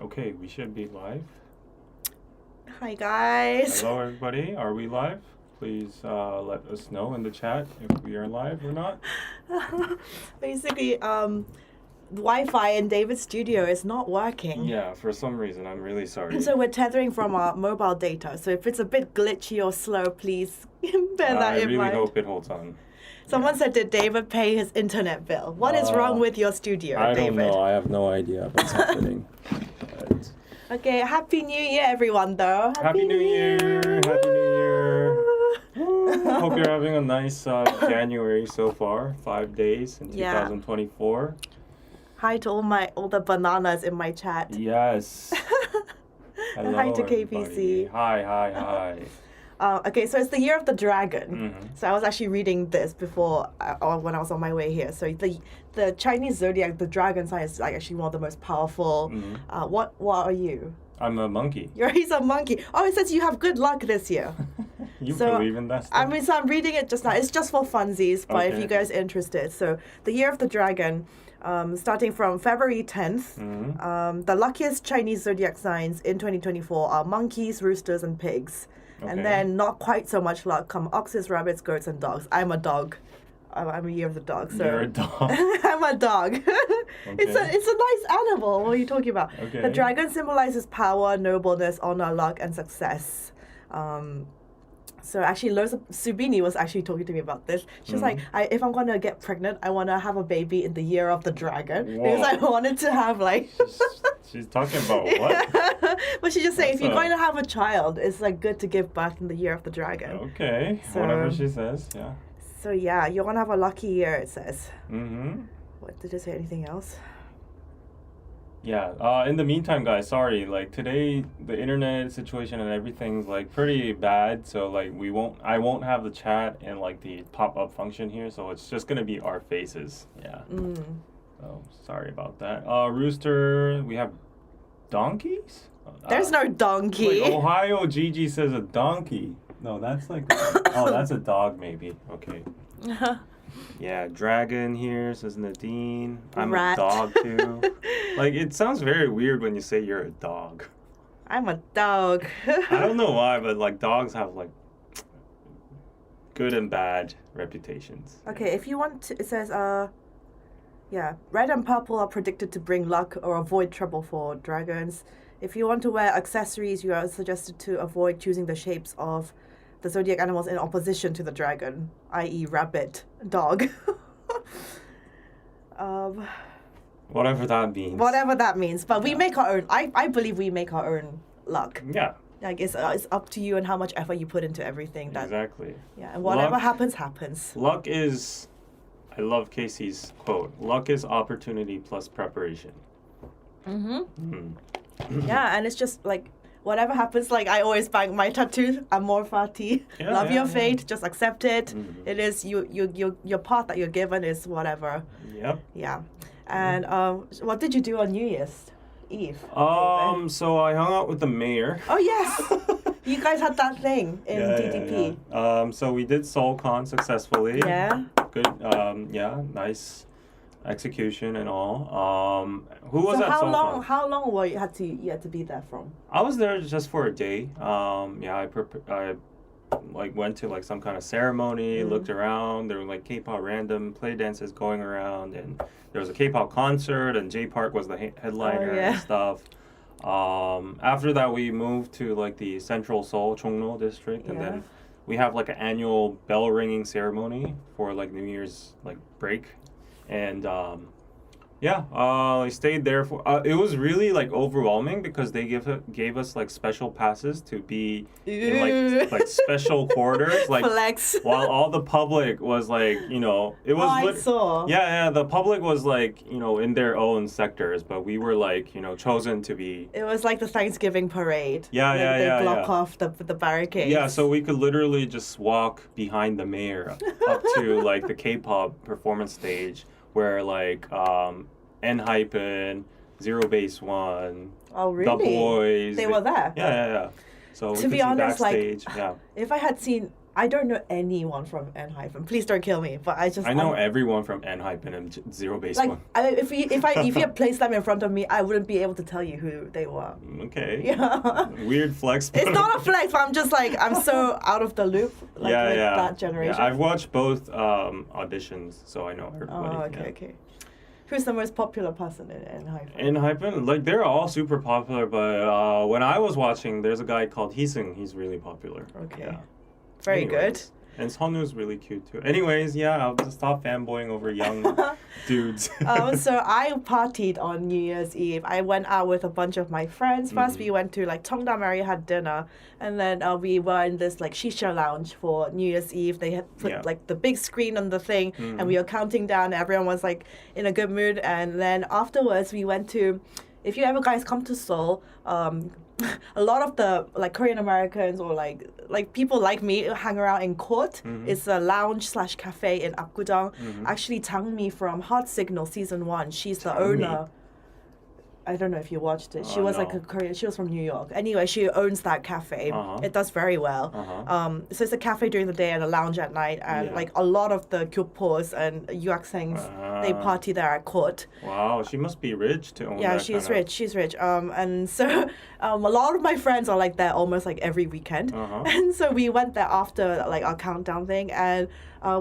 Okay, we should be live. Hi guys. Hello everybody, are we live? Please let us know in the chat if we are live or not. Basically, Wi-Fi in David's studio is not working. Yeah, for some reason, I'm really sorry. So we're tethering from our mobile data. So if it's a bit glitchy or slow, please bear that in mind. I really hope it holds on. Someone said, did David pay his internet bill? What is wrong with your studio, I David? don't know, I have no idea what's happening. But... Okay, Happy New Year everyone though. Happy New Year! Happy New Year! Hope you're having a nice January so far. 5 days in 2024. Hi to all the bananas in my chat. Yes. Hello, hi to everybody. KPC. Hi. Okay, so it's the year of the dragon. Mm-hmm. So I was actually reading this before, or when I was on my way here. So the Chinese zodiac, the dragon sign is like actually one of the most powerful. Mm-hmm. What are you? I'm a monkey. He's a monkey. Oh, it says you have good luck this year. You believe in that stuff? I mean, so I'm reading it just now. It's just for funsies, but if you guys are interested. So the year of the dragon, starting from February 10th, the luckiest Chinese zodiac signs in 2024 are monkeys, roosters, and pigs. Okay. And then not quite so much luck come oxes, rabbits, goats, and dogs. I'm a dog. I'm a year of the dog. So you're a dog. I'm a dog. Okay. It's a nice animal. What are you talking about? Okay. The dragon symbolizes power, nobleness, honor, luck, and success. So actually, Subini was actually talking to me about this. She was like, if I'm going to get pregnant, I want to have a baby in the year of the dragon. Whoa. Because I wanted to have like... She's talking about what? But she just saying, if you're going to have a child, it's like good to give birth in the year of the dragon. Okay, so, whatever she says, yeah. So yeah, you're going to have a lucky year, it says. Mm-hmm. What, did it say anything else? Yeah, in the meantime, guys, sorry, like today the internet situation and everything's like pretty bad, so like I won't have the chat and like the pop-up function here, so it's just gonna be our faces. Yeah. So sorry about that. Rooster, we have donkeys? There's no donkey. Like Ohio Gigi says a donkey. No, that's like oh, that's a dog maybe. Okay. Yeah, dragon here, says Nadine. I'm Rat. a dog too. Like, it sounds very weird when you say you're a dog. I'm a dog. I don't know why, but like dogs have like good and bad reputations. Okay, if you want to, it says, yeah, red and purple are predicted to bring luck or avoid trouble for dragons. If you want to wear accessories, you are suggested to avoid choosing the shapes of the zodiac animals in opposition to the dragon, i.e. rabbit, dog. Whatever that means. Whatever that means. But we make our own. I believe we make our own luck. Yeah. Like it's up to you and how much effort you put into everything. Exactly. Yeah, and whatever happens, happens. Luck is, I love Casey's quote, luck is opportunity plus preparation. Yeah, and it's just like, whatever happens, like I always bang my tattoo, Amor Fati. Love your fate, just accept it. It is your path that you're given is whatever. Yep. Yeah. And what did you do on New Year's Eve? So I hung out with the mayor. Oh yes. You guys had that thing in DDP. Yeah. So we did SoulCon successfully. Yeah. Good. Yeah, nice execution and all. Who was at SoulCon? How long were you had to be there from? I was there just for a day. Yeah, I like went to like some kind of ceremony, looked around. There were like K-pop random play dances going around, and there was a K-pop concert, and J Park was the headliner and stuff. After that, we moved to like the Central Seoul Chongno district, and then we have like an annual bell ringing ceremony for like New Year's like break, and I stayed there for. It was really like overwhelming because they gave us like special passes to be in like special quarters, like flex. While all the public was like, it was. I saw. Yeah, the public was like, in their own sectors, but we were like, chosen to be. It was like the Thanksgiving parade. Yeah, They block off the barricades. Yeah, so we could literally just walk behind the mayor up to like the K-pop performance stage. Where like ENHYPEN, Zero Base One, oh really? The Boys, they were there. Yeah. So to be honest, backstage. like if I had seen I don't know anyone from NYE. Please don't kill me. But I know everyone from NYE and Zero Base like One. if you had placed them in front of me, I wouldn't be able to tell you who they were. Okay. Yeah. Weird flex. It's not a flex, but I'm just like I'm so out of the loop. Like, yeah. That generation. Yeah, I've watched both auditions, so I know everybody. Oh, okay, okay. Who's the most popular person in NYE? NYE, like they're all super popular, but when I was watching, there's a guy called Heesung. He's really popular. Okay. Yeah. Very Anyways. good. And Seonwoo's really cute too. Anyways, yeah, I'll just stop fanboying over young dudes. So I partied on New Year's Eve. I went out with a bunch of my friends. First, we went to like Cheongdam area, had dinner, and then we were in this like shisha lounge for New Year's Eve. They had put like the big screen on the thing, and we were counting down. Everyone was like in a good mood, and then afterwards we went to. If you ever guys come to Seoul, a lot of the like Korean Americans or like people like me hang around in Court. It's a lounge / cafe in Apgujeong. Actually, Changmi from Heart Signal season 1, she's the owner. I don't know if you watched it. She was like a Korean. She was from New York. Anyway, she owns that cafe. It does very well. So it's a cafe during the day and a lounge at night. And like a lot of the Kyopos and Yuaksengs, they party there at Court. Wow, she must be rich to own Yeah, that she's kind rich. She's rich. And so a lot of my friends are like there almost like every weekend. And so we went there after like our countdown thing, and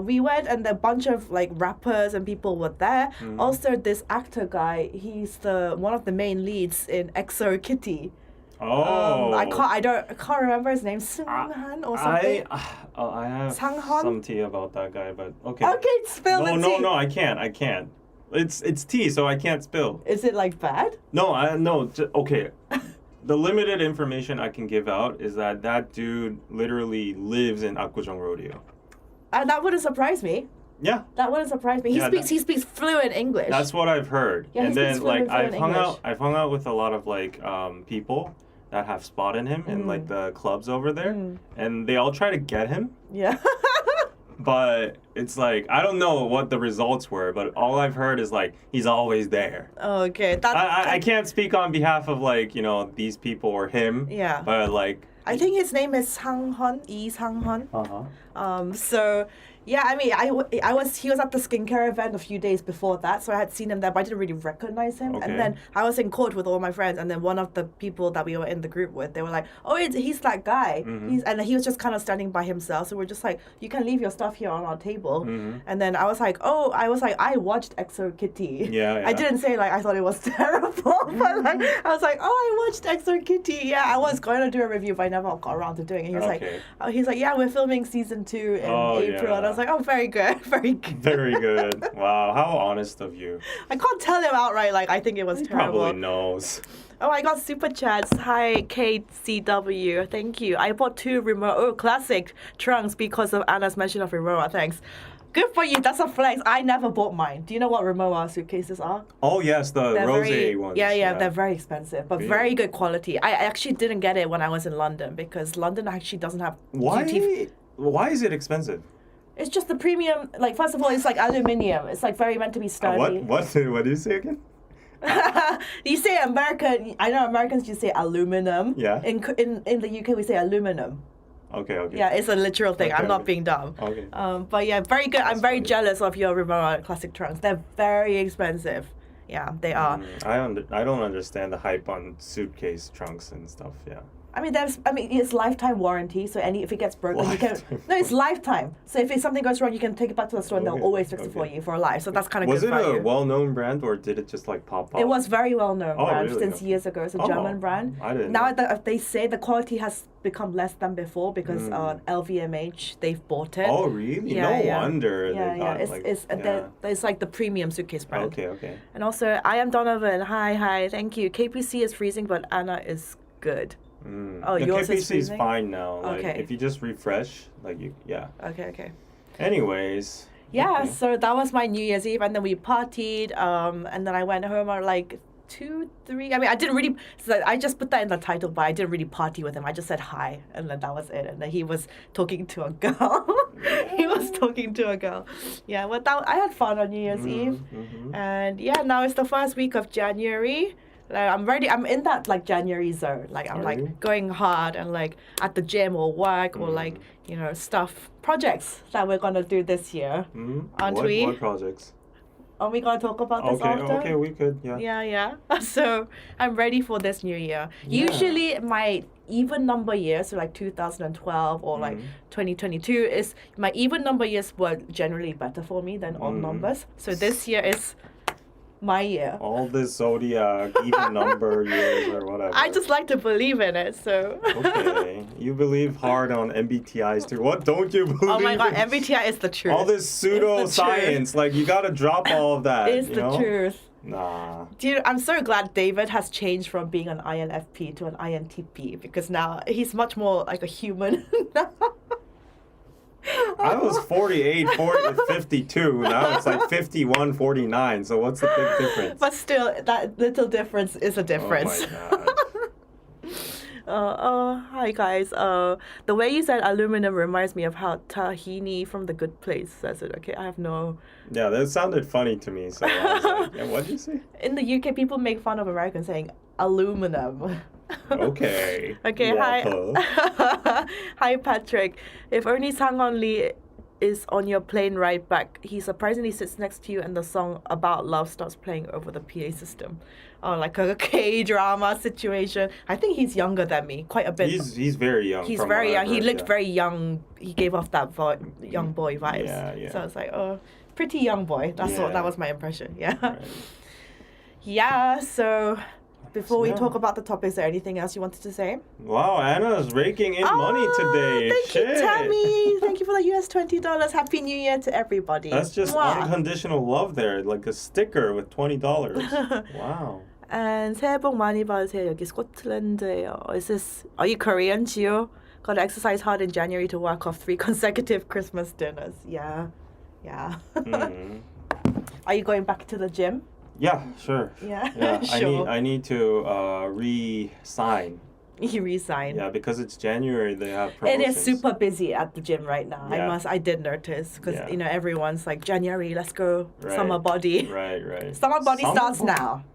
we went, and a bunch of like rappers and people were there. Also, this actor guy, he's one of the main leads in EXO Kitty. Oh. I can't remember his name. Sunghan or something. I have Sanghon? some tea about that guy, but okay. Okay, spill the tea. No, I can't. It's tea, so I can't spill. Is it like bad? No, okay. The limited information I can give out is that dude literally lives in Apgujeong Rodeo. That wouldn't surprise me. Yeah. That wouldn't surprise me. He speaks fluent English. That's what I've heard. Yeah, and then like I've hung out with a lot of like people that have spotted him in like the clubs over there, and they all try to get him. Yeah. But it's like I don't know what the results were, but all I've heard is like he's always there. Okay. I can't speak on behalf of like these people or him. Yeah. But like I think his name is Sanghon, Sanghon. So yeah, I mean, he was at the skincare event a few days before that, so I had seen him there, but I didn't really recognize him. Okay. And then I was in Court with all my friends, and then one of the people that we were in the group with, they were like, "Oh, he's that guy." And he was just kind of standing by himself. So we're just like, "You can leave your stuff here on our table." And then I was like, I watched EXO Kitty. Yeah. I didn't say like I thought it was terrible, but like I was like, "Oh, I watched EXO Kitty." Yeah, I was going to do a review, but I never got around to doing it. He was like, "Yeah, we're filming season 2 in April." And I was like, "Oh, very good, very good." Very good. Wow, how honest of you. I can't tell him outright, like, I think it was terrible. Probably knows. Oh, I got super chats. Hi, KCW. Thank you. I bought 2 classic trunks because of Anna's mention of Rimowa. Thanks. Good for you. That's a flex. I never bought mine. Do you know what Rimowa suitcases are? Oh, yes, the rosé ones. Yeah, they're very expensive, but very good quality. I actually didn't get it when I was in London because London actually doesn't have duty. Why is it expensive? It's just the premium, like, first of all, it's like aluminium. It's like very meant to be sturdy. What do you say again? You say American, I know Americans, you say aluminum. Yeah. In the UK, we say aluminum. Okay. Yeah, it's a literal thing. I'm not being dumb. Okay. But yeah, very good. That's I'm very funny. jealous of your Rimowa classic trunks. They're very expensive. Yeah, they are. I don't understand the hype on suitcase trunks and stuff. Yeah. I mean, it's lifetime warranty. So if it gets broken, you can. No, it's lifetime. So if something goes wrong, you can take it back to the store, and they'll always fix it for you for life. So that's kind of good for you. Was it a well-known brand, or did it just like pop up? It was very well-known brand really? since years ago. It's a German brand. I didn't Now know. they say the quality has become less than before because LVMH they've bought it. Oh really? Yeah, no wonder. Yeah. It's like the premium suitcase brand. Okay. And also, I am Donovan. Hi. Thank you. KPC is freezing, but Anna is good. Oh, the yours is KPC is freezing? fine now. Like, Okay. if you just refresh, yeah. Okay. Anyways. Yeah, okay. so that was my New Year's Eve, and then we partied, and then I went home at like 2, 3. I mean, I didn't really. So I just put that in the title, but I didn't really party with him. I just said hi, and then that was it. And then he was talking to a girl. Yeah, well, I had fun on New Year's Eve, and yeah, now it's the first week of January. Like, I'm ready. I'm in that like January zone. Like I'm Are like you? going hard and like at the gym or work or like projects that we're gonna do this year. Aren't we? What projects? Are we gonna talk about this after? Okay, we could, yeah. Yeah. So I'm ready for this new year. Yeah. Usually my even number years, so like 2012 or like 2022, is my even number years were generally better for me than odd numbers. So this year is my year. All this zodiac, even number years or whatever. I just like to believe in it, so. Okay, you believe hard on MBTIs too. What don't you believe? Oh my god, in? MBTI is the truth. All this pseudo-science, like you gotta drop all of that. It's the truth. Nah. Dude, I'm so glad David has changed from being an INFP to an INTP because now he's much more like a human. I was 48, 52. Now it's like 51, 49. So what's the big difference? But still, that little difference is a difference. Oh my god. Hi guys. The way you said aluminum reminds me of how Tahini from The Good Place says it. Okay, I have no. Yeah, that sounded funny to me. So I was like, yeah, what did you say? In the UK, people make fun of Americans saying aluminum. Okay. Okay, Waffle. hi. Hi, Patrick. If only Sang-on Lee is on your plane ride back, he surprisingly sits next to you and the song About Love starts playing over the PA system. Oh, like a K-drama situation. I think he's younger than me, quite a bit. He's very young. He's from very what young. I've He heard, looked yeah. very young. He gave off that young boy vibes. Yeah. So I was like, oh, pretty young boy. That's what. Yeah. That was my impression. Yeah. Right. Yeah. So before we Yeah. talk about the topic, is there anything else you wanted to say? Wow, Anna's raking in money today. Thank Shit. you, Tammy. Thank you for the US $20. Happy New Year to everybody. That's just Mwah. unconditional love there, like a sticker with $20. Wow. And 새해 복 많이 받으세요. 여기 스코틀랜드예요. Are you Korean, Gio? Gotta exercise hard in January to work off 3 consecutive Christmas dinners. Yeah. Mhm. Are you going back to the gym? Yeah, sure. Yeah, I sure. need to re-sign. You resign. Yeah, because it's January. They have It promotions. is super busy at the gym right now. Yeah. I did notice because Yeah. everyone's like January, let's go Right. summer body. Right. Summer body starts now.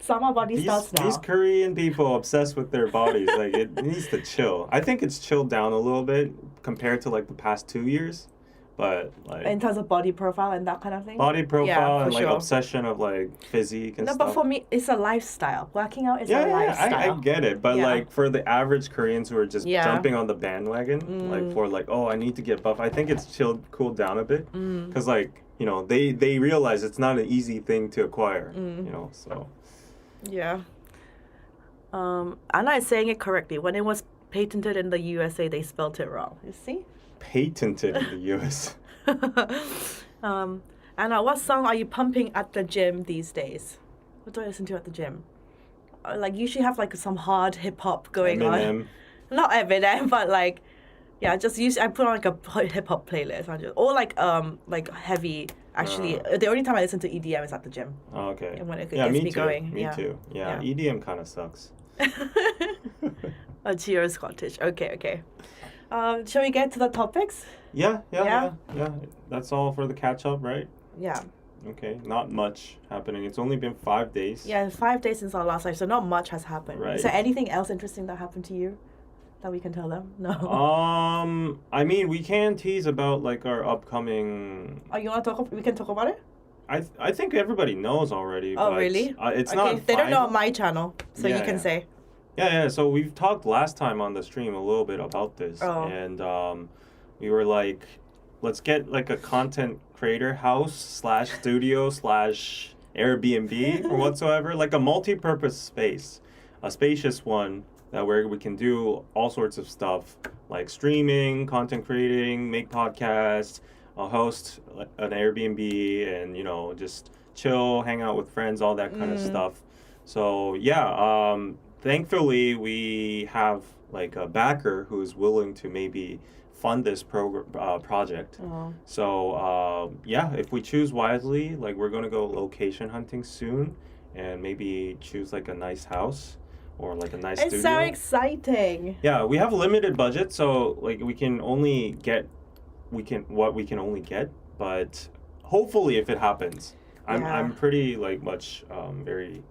Summer body starts now. These Korean people obsessed with their bodies, like it needs to chill. I think it's chilled down a little bit compared to like the past 2 years, but like In terms of body profile and that kind of thing. body profile Yeah, and for like sure. obsession of like physique and No, stuff. but for me, it's a lifestyle. Working out is yeah, a lifestyle. I get it, but Yeah. like for the average Koreans who are just Yeah. jumping on the bandwagon, like for like, oh, I need to get buff. I think it's cooled down a bit, because like they realize it's not an easy thing to acquire, so. Yeah. Anna is saying it correctly. When it was patented in the USA, they spelled it wrong. You see? Patented in the US. Anna, what song are you pumping at the gym these days? What do I listen to at the gym? Like usually have like some hard hip hop going on. Eminem. Not Eminem, but like, yeah, I put on like a hip hop playlist. Or like heavy. Actually, the only time I listen to EDM is at the gym. Oh, okay. And when it Yeah, gets me me too. going. Me Yeah. too. Yeah, Yeah. EDM kind of sucks. Cheers, Scottish. Okay. Shall we get to the topics? Yeah. Yeah? That's all for the catch up, right? Yeah. Okay. Not much happening. It's only been 5 days. Yeah, 5 days since our last live, so not much has happened. Right. Is there anything else interesting that happened to you that we can tell them? No. I mean, we can tease about like our upcoming. Oh, you want to talk? We can talk about it. I think everybody knows already. Oh, but, really? It's Okay, not. they don't know final. on my channel, so you Yeah, can yeah. say. Yeah. So we've talked last time on the stream a little bit about this, Oh. and we were like, let's get like a content creator house / studio / Airbnb or whatsoever, like a multi-purpose space, a spacious one where we can do all sorts of stuff like streaming, content creating, make podcasts, host an Airbnb, and just chill, hang out with friends, all that kind of stuff. So yeah, thankfully we have like a backer who's willing to maybe fund this project. Oh. So yeah, if we choose wisely, like we're gonna go location hunting soon, and maybe choose like a nice house or like a nice It's studio. so exciting. Yeah, we have a limited budget, so like we can only get what we can only get, but hopefully if it happens, Yeah. I'm pretty like much very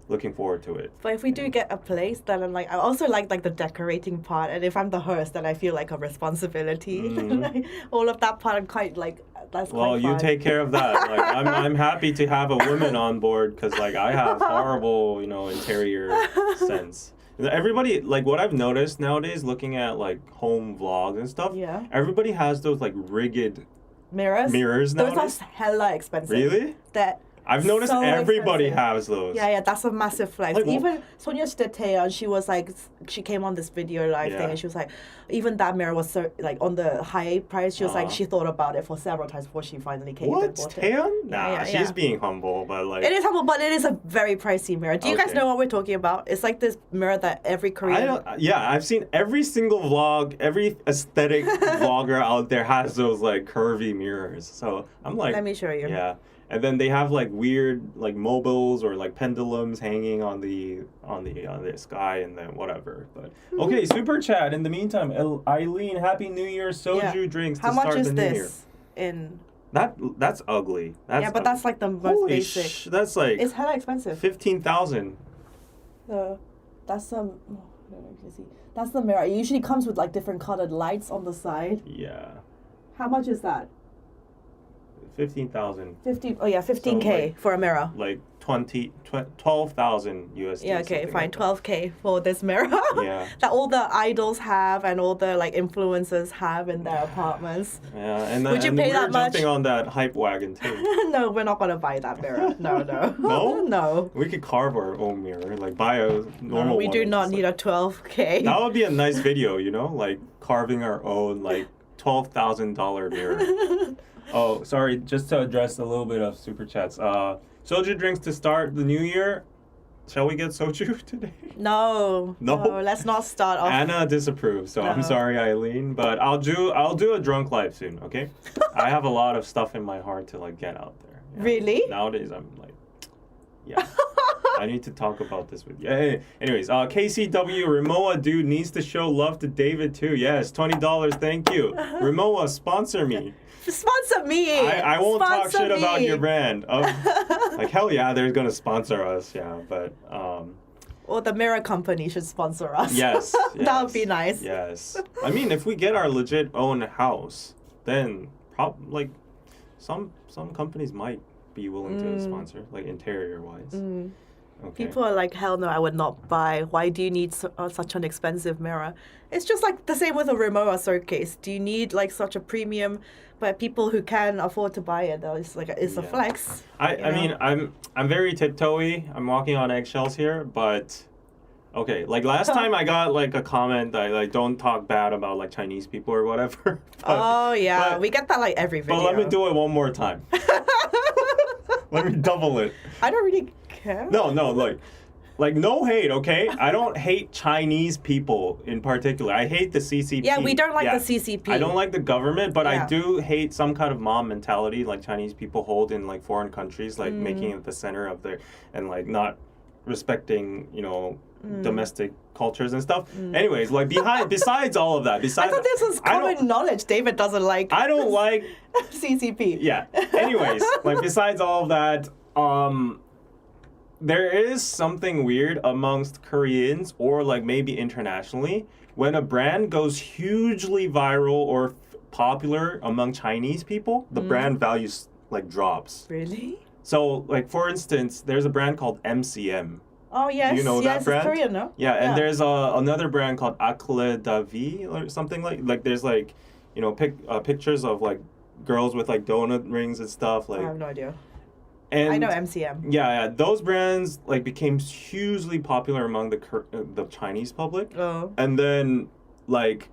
looking forward to it. But if we do get a place, then I'm like, I also like the decorating part, and if I'm the host, then I feel like a responsibility. Like, all of that part, I'm quite like, that's quite Well, you fun. take care of that. Like, I'm happy to have a woman on board because like I have horrible, interior sense. Everybody, like what I've noticed nowadays, looking at like home vlogs and stuff. Yeah. Everybody has those like rigged Mirrors nowadays. Those are hella expensive. Really? I've noticed so everybody expensive. has those. Yeah, that's a massive flex. Like, even Sonia Tate, she was like, she came on this video live thing, and she was like, even that mirror was so like on the high price. She was like, she thought about it for several times before she finally came and bought it. Taeyeon? Nah, Yeah, she's being humble, but like it is humble, but it is a very pricey mirror. Do you guys Okay. know what we're talking about? It's like this mirror that every Korean. I've seen every single vlog, every aesthetic vlogger out there has those like curvy mirrors. So I'm like, Let me show you. Yeah. And then they have like weird like mobiles or like pendulums hanging on the sky and then whatever. But okay, super chat. In the meantime, Eileen, happy New Year soju drinks How to much start is the new year. this in? That's ugly. That's But that's like the most holy basic. that's like It's hella expensive. 15,000. That's some. I don't know if you can see. That's the mirror. It usually comes with like different colored lights on the side. Yeah. How much is that? 15,000. 15K So, like, for a mirror. Like 12,000 USD. Yeah, okay, something fine. like that. 12K for this mirror. Yeah. That all the idols have and all the like influencers have in their apartments. Yeah, and then Would you and pay we're that much? jumping on that hype wagon too. No, we're not gonna buy that mirror. No. No? No. We could carve our own mirror, like buy a normal We one do and not just, need a 12K. That would be a nice video, like carving our own like $12,000 mirror. Oh, sorry, just to address a little bit of super chats. Soju drinks to start the new year. Shall we get soju today? No, let's not start off. Anna disapproves, so I'm No. sorry, Eileen, but I'll do a drunk live soon, okay? I have a lot of stuff in my heart to like get out there. Yeah. Really? Nowadays, I'm like, yeah. I need to talk about this with you. Hey, anyways, KCW Rimowa dude needs to show love to David too. Yes, $20. Thank you. Rimowa, sponsor me. Sponsor me. I won't talk Sponsor shit about me. your brand. Like hell yeah, they're gonna sponsor us. Yeah, but Or the mirror company should sponsor us. yes, That would be nice. Yes, I mean if we get our legit own house, then like some companies might be willing to sponsor, like interior wise. Okay. People are like, hell no, I would not buy. Why do you need such an expensive mirror? It's just like the same with a Rimowa showcase. Do you need like such a premium? But people who can afford to buy it, though, it's like it's a flex. I mean, I'm very tiptoey. I'm walking on eggshells here, but okay. Like last time, I got like a comment that like don't talk bad about like Chinese people or whatever. But we get that like every video. But let me do it one more time. Let me double it. I don't really care. No, like no hate, okay? I don't hate Chinese people in particular. I hate the CCP. Yeah, we don't like the CCP. I don't like the government, but Yeah. I do hate some kind of mob mentality like Chinese people hold in like foreign countries, like making it the center of their and like not respecting, domestic cultures and stuff. Anyways, like besides all of that, I thought this was common knowledge. David doesn't like. I don't like CCP. Yeah. Anyways, like besides all of that, there is something weird amongst Koreans or like maybe internationally when a brand goes hugely viral or popular among Chinese people, the brand value like drops. Really? So like for instance, there's a brand called MCM. Oh yes. Do you know that brand? It's Korean, no? Yeah, and there's another brand called Akle Davi or something like there's like pictures of like girls with like donut rings and stuff like. I have no idea. And I know MCM. Yeah, those brands like became hugely popular among the Chinese public. Oh. And then like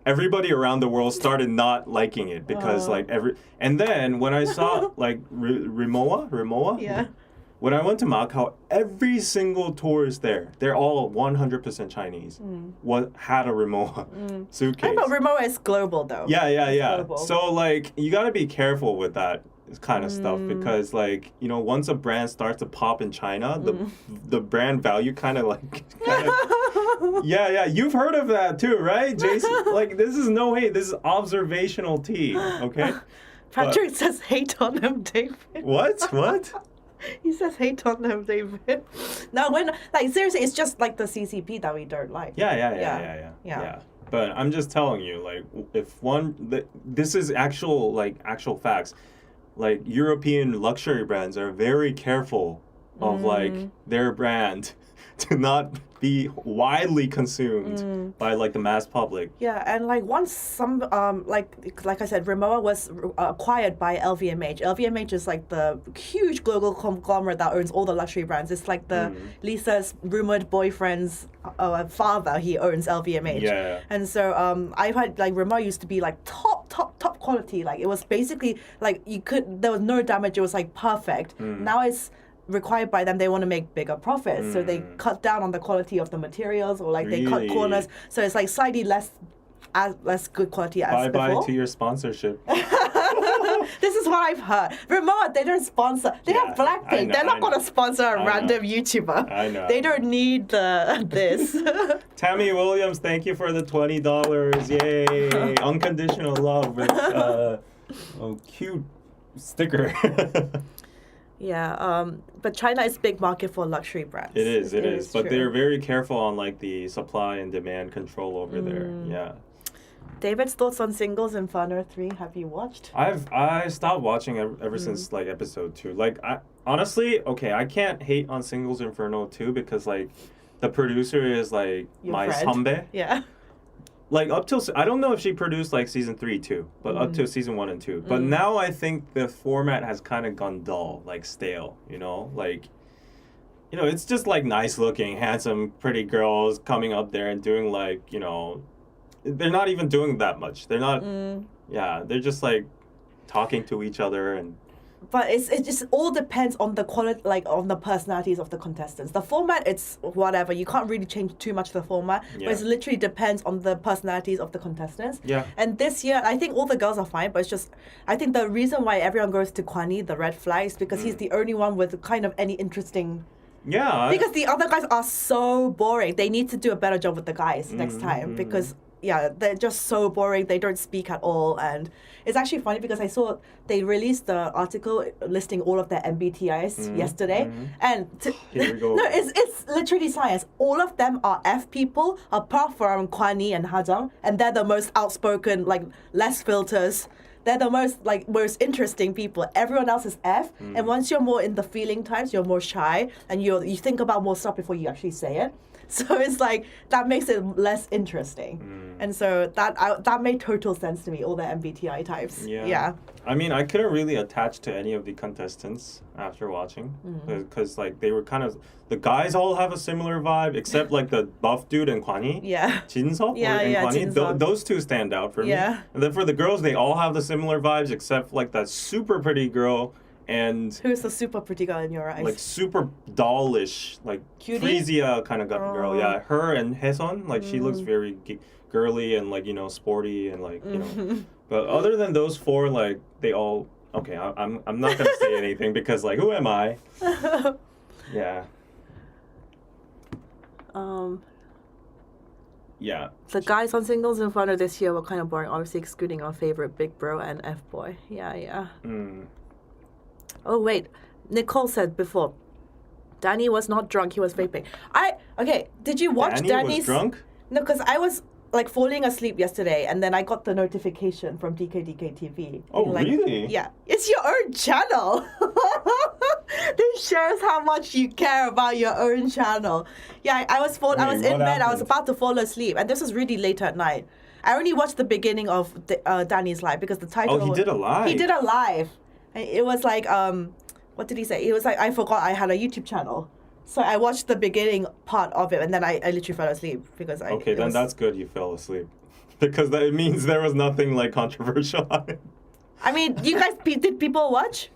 everybody around the world started not liking it because and then when I saw like Rimowa. Yeah. When I went to Macau, every single tourist there, they're all 100% Chinese, had a Rimowa suitcase. I know Rimowa is global though. Yeah. global. So like you got to be careful with that kind of stuff because like once a brand starts to pop in China, the brand value kind of like yeah, you've heard of that too, right, Jason? Like this is no hate, this is observational tea, okay? Patrick says hate on him, David. What? He says hate on them, David. No, when like seriously, it's just like the CCP that we don't like. Yeah. But I'm just telling you, like, if this is actual facts. Like, European luxury brands are very careful of like their brand to not be widely consumed by like the mass public. Yeah, and like once some like I said, Rimowa was acquired by LVMH. LVMH is like the huge global conglomerate that owns all the luxury brands. It's like the Lisa's rumored boyfriend's father. He owns LVMH. Yeah. And so I've heard like Rimowa used to be like top quality. Like it was basically like there was no damage. It was like perfect. Now it's required by them. They want to make bigger profits, so they cut down on the quality of the materials, or like they cut corners, so it's like slightly less good quality as before. Bye to your sponsorship. This is what I've heard. Rimowa, they don't sponsor. They have Blackpink. They're not going to sponsor a random YouTuber. I know. They don't need this. Tammy Williams, thank you for the $20. Yay! Unconditional love with cute sticker. Yeah, but China is a big market for luxury brands. It is. But true. they're very careful on like the supply and demand control over there. Yeah. David's thoughts on Singles Inferno 3. Have you watched? I stopped watching ever since like episode 2. Like I can't hate on Singles Inferno 2 because like the producer is like Your my friend. 선배. Yeah. Like up till I don't know if she produced like season 3 too, but up to season 1 and 2. But now I think the format has kind of gone dull, like stale. Like it's just like nice looking, handsome, pretty girls coming up there and doing like they're not even doing that much. They're not. Yeah, they're just like talking to each other and. But it just all depends on the quality, like on the personalities of the contestants. The format, it's whatever. You can't really change too much of the format. Yeah. But it literally depends on the personalities of the contestants. Yeah. And this year, I think all the girls are fine. But it's just, I think the reason why everyone goes to Kwani, the red flag, is because he's the only one with kind of any interesting. Yeah. Because the other guys are so boring. They need to do a better job with the guys next time because. Yeah, they're just so boring. They don't speak at all. And it's actually funny because I saw they released the article listing all of their MBTIs yesterday. And Here we go. no, it's literally science. All of them are F people, apart from Kwani and Hajang. And they're the most outspoken, like less filters. They're the most interesting people. Everyone else is F. And once you're more in the feeling types, you're more shy. And you think about more stuff before you actually say it. So it's like, that makes it less interesting. And so that made total sense to me, all the MBTI types. Yeah. I mean, I couldn't really attach to any of the contestants after watching. Because, like, they were kind of... The guys all have a similar vibe, except, like, the buff dude and Kwani. Yeah. Jinseok and Kwani. Jinseok. Those two stand out for me. Yeah. And then for the girls, they all have the similar vibes, except, like, that super pretty girl and... Who's the super pretty girl in your eyes? Like, super dollish, like, Cutie? Frisia kind of girl. Yeah, her and Haesun, like, she looks very girly and, like, sporty and, like, But other than those four, like, they all... Okay, I'm not going to say anything because, like, who am I? Yeah. Yeah. The guys on Singles Inferno this year were kind of boring, obviously excluding our favorite Big Bro and F-Boy. Yeah. Oh, wait. Nicole said before, Danny was not drunk, he was vaping. Okay, did you watch Danny's... was drunk? No, because I was, like, falling asleep yesterday, and then I got the notification from DK TV. Oh, like, really? Yeah. It's your own channel. This shows how much you care about your own channel. Yeah, I was in bed, I was about to fall asleep, and this was really late at night. I only watched the beginning of Danny's live because the title... Oh, he did a live? He did a live. It was like, what did he say? It was like, I forgot I had a YouTube channel. So I watched the beginning part of it, and then I literally fell asleep because that's good you fell asleep. Because that means there was nothing, like, controversial on it. I mean, you guys, did people watch?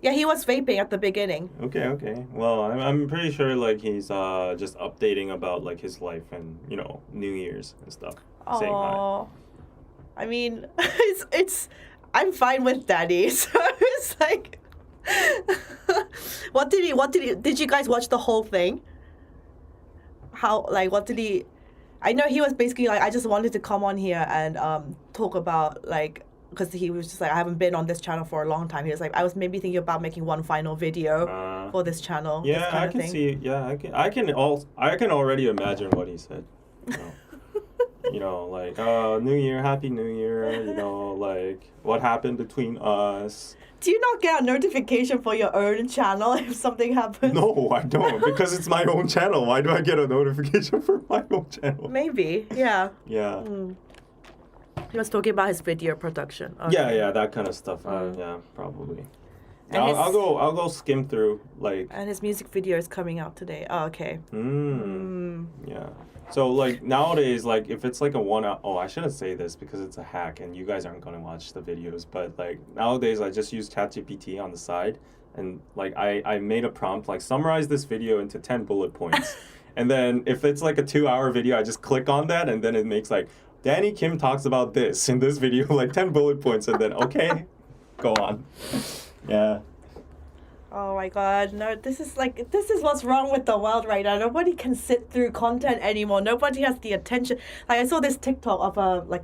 Yeah, he was vaping at the beginning. Okay. Well, I'm pretty sure, like, he's just updating about, like, his life and, New Year's and stuff. Saying hi. I mean, I'm fine with Daddy, so it's like... Did you guys watch the whole thing? What did he... I know he was basically like, I just wanted to come on here and talk about, like, because he was just like, I haven't been on this channel for a long time. He was like, I was maybe thinking about making one final video for this channel. Yeah, this kind I of can thing. see. Yeah, I can already imagine what he said. You know, you know, like, New Year, Happy New Year. You know, like, what happened between us? Do you not get a notification for your own channel if something happens? No, I don't, because it's my own channel. Why do I get a notification for my own channel? Maybe, yeah. Yeah. He was talking about his video production. Okay. Yeah, that kind of stuff. Yeah, probably. And I'll go skim through, like. And his music video is coming out today. Oh, okay. Yeah. So, like, nowadays, like, if it's like a 1 hour... Oh, I shouldn't say this because it's a hack and you guys aren't going to watch the videos. But, like, nowadays, I just use ChatGPT on the side. And, like, I made a prompt, like, summarize this video into 10 bullet points. And then if it's, like, a 2-hour video, I just click on that. And then it makes, like, Danny Kim talks about this in this video, like, 10 bullet points. And then, okay, go on. Yeah. Oh my god, no, this is what's wrong with the world right now. Nobody can sit through content anymore. Nobody has the attention. Like, I saw this TikTok of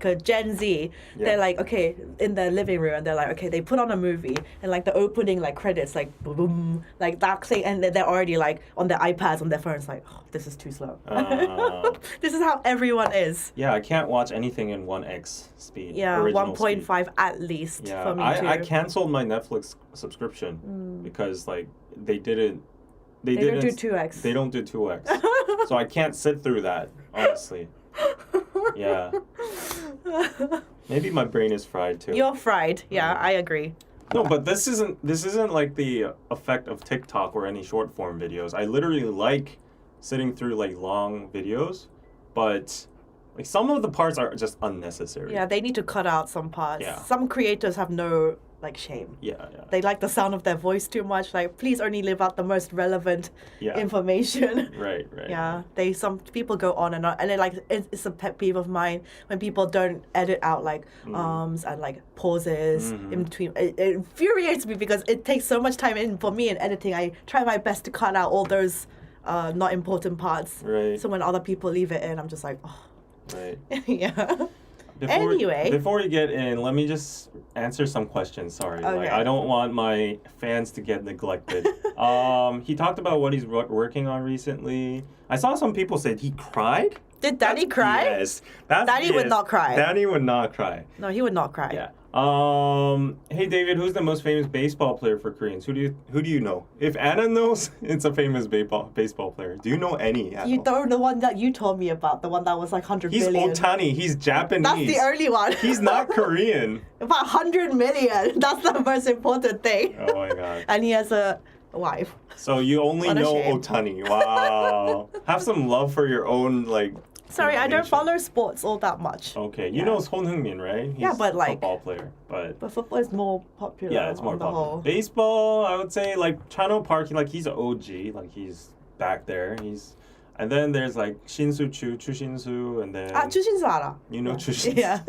a Gen Z. Yeah. They're like, okay, in their living room, and they're like, okay, they put on a movie, and like the opening like credits, like boom, boom, like that thing, and they're already like on their iPads, on their phones, like, oh, this is too slow. This is how everyone is. Yeah, I can't watch anything in 1x speed. Yeah, original 1.5 speed. at least Yeah, for me too. I canceled my Netflix subscription because like they didn't They don't do 2x. They don't do 2x. So I can't sit through that, honestly. Yeah. Maybe my brain is fried too. You're fried. Yeah, I agree. No, but this isn't like the effect of TikTok or any short form videos. I literally like sitting through like long videos, but like some of the parts are just unnecessary. Yeah, they need to cut out some parts. Yeah. Some creators have no like shame. Yeah. They like the sound of their voice too much. Like, please only leave out the most relevant information. Right. Yeah, some people go on and then like it's a pet peeve of mine when people don't edit out like and like pauses in between. It infuriates me because it takes so much time in for me in editing. I try my best to cut out all those not important parts. Right. So when other people leave it in, I'm just like, oh. Right. Yeah. Before we get in, let me just answer some questions. Sorry, Okay. like I don't want my fans to get neglected. He talked about what he's working on recently. I saw some people say he cried. Did Danny cry? Yes. Danny would not cry. Danny would not cry. No, he would not cry. Yeah. Hey David, who's the most famous baseball player for Koreans? Who do you know? If Anna knows, it's a famous baseball player. Do you know any? You don't, the one that you told me about, the one that was like 100 He's million. Otani. He's Japanese. That's the only one. He's not Korean. About 100 million. That's the most important thing. Oh my god. And he has a wife. So you only What a know shame. Otani. Wow. Have some love for your own like. Sorry, I don't nation. follow sports all that much. Okay, you know Son Heung-min, right? He's Yeah, but, like- a football player, but But football is more popular. yeah, it's more on the popular. whole. Baseball, I would say like Chano Park, like he's an OG, like he's back there. And then there's like Shin-Soo Chu Shin-Soo, and then Chu Shin-soo 알아. you know Chu Shin-Soo. Yeah,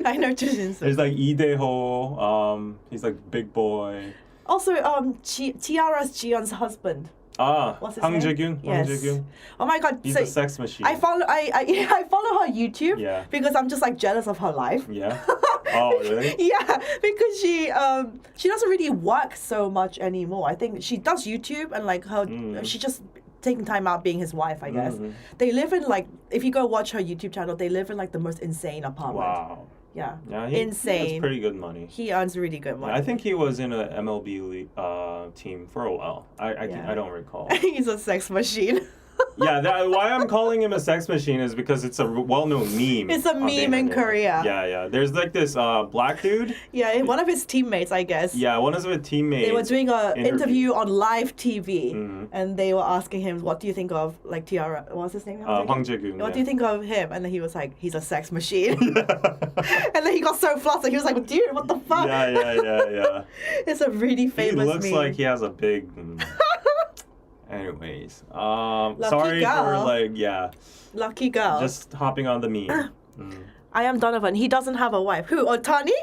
I know Chu Shin-soo. There's like Lee Dae-ho, he's like big boy. Also, Tiara's Jiyeon's husband. What's his Hang name? Jae-gyun. Yes. Hang Jae-gyun. Oh my god. He's So a sex machine. I follow her YouTube Yeah. because I'm just like jealous of her life. Yeah. Oh really? Yeah, because she doesn't really work so much anymore. I think she does YouTube and like her she just taking time out being his wife, I guess. They live in like, if you go watch her YouTube channel, they live in like the most insane apartment. Wow. Yeah. Yeah, he Insane. has pretty good money. He earns really good money. I think he was in a MLB team for a while. I don't recall. He's a sex machine. Yeah, why I'm calling him a sex machine is because it's a well-known meme. It's a on the meme in internet. Korea. Yeah. There's like this black dude. Yeah, one of his teammates, I guess. Yeah, one of his teammates. They were doing an interview on live TV, Mhm. and they were asking him, "What do you think of like Tiara? What's his name? Hwang Jae-gyun. What do you think of him?" And then he was like, "He's a sex machine." And then he got so flustered. He was like, "Dude, what the fuck?" Yeah. It's a really He famous looks meme. like he has a big. Anyways, sorry girl. for like Lucky girl. just hopping on the meme. I am Donovan. He doesn't have a wife. Who? Otani?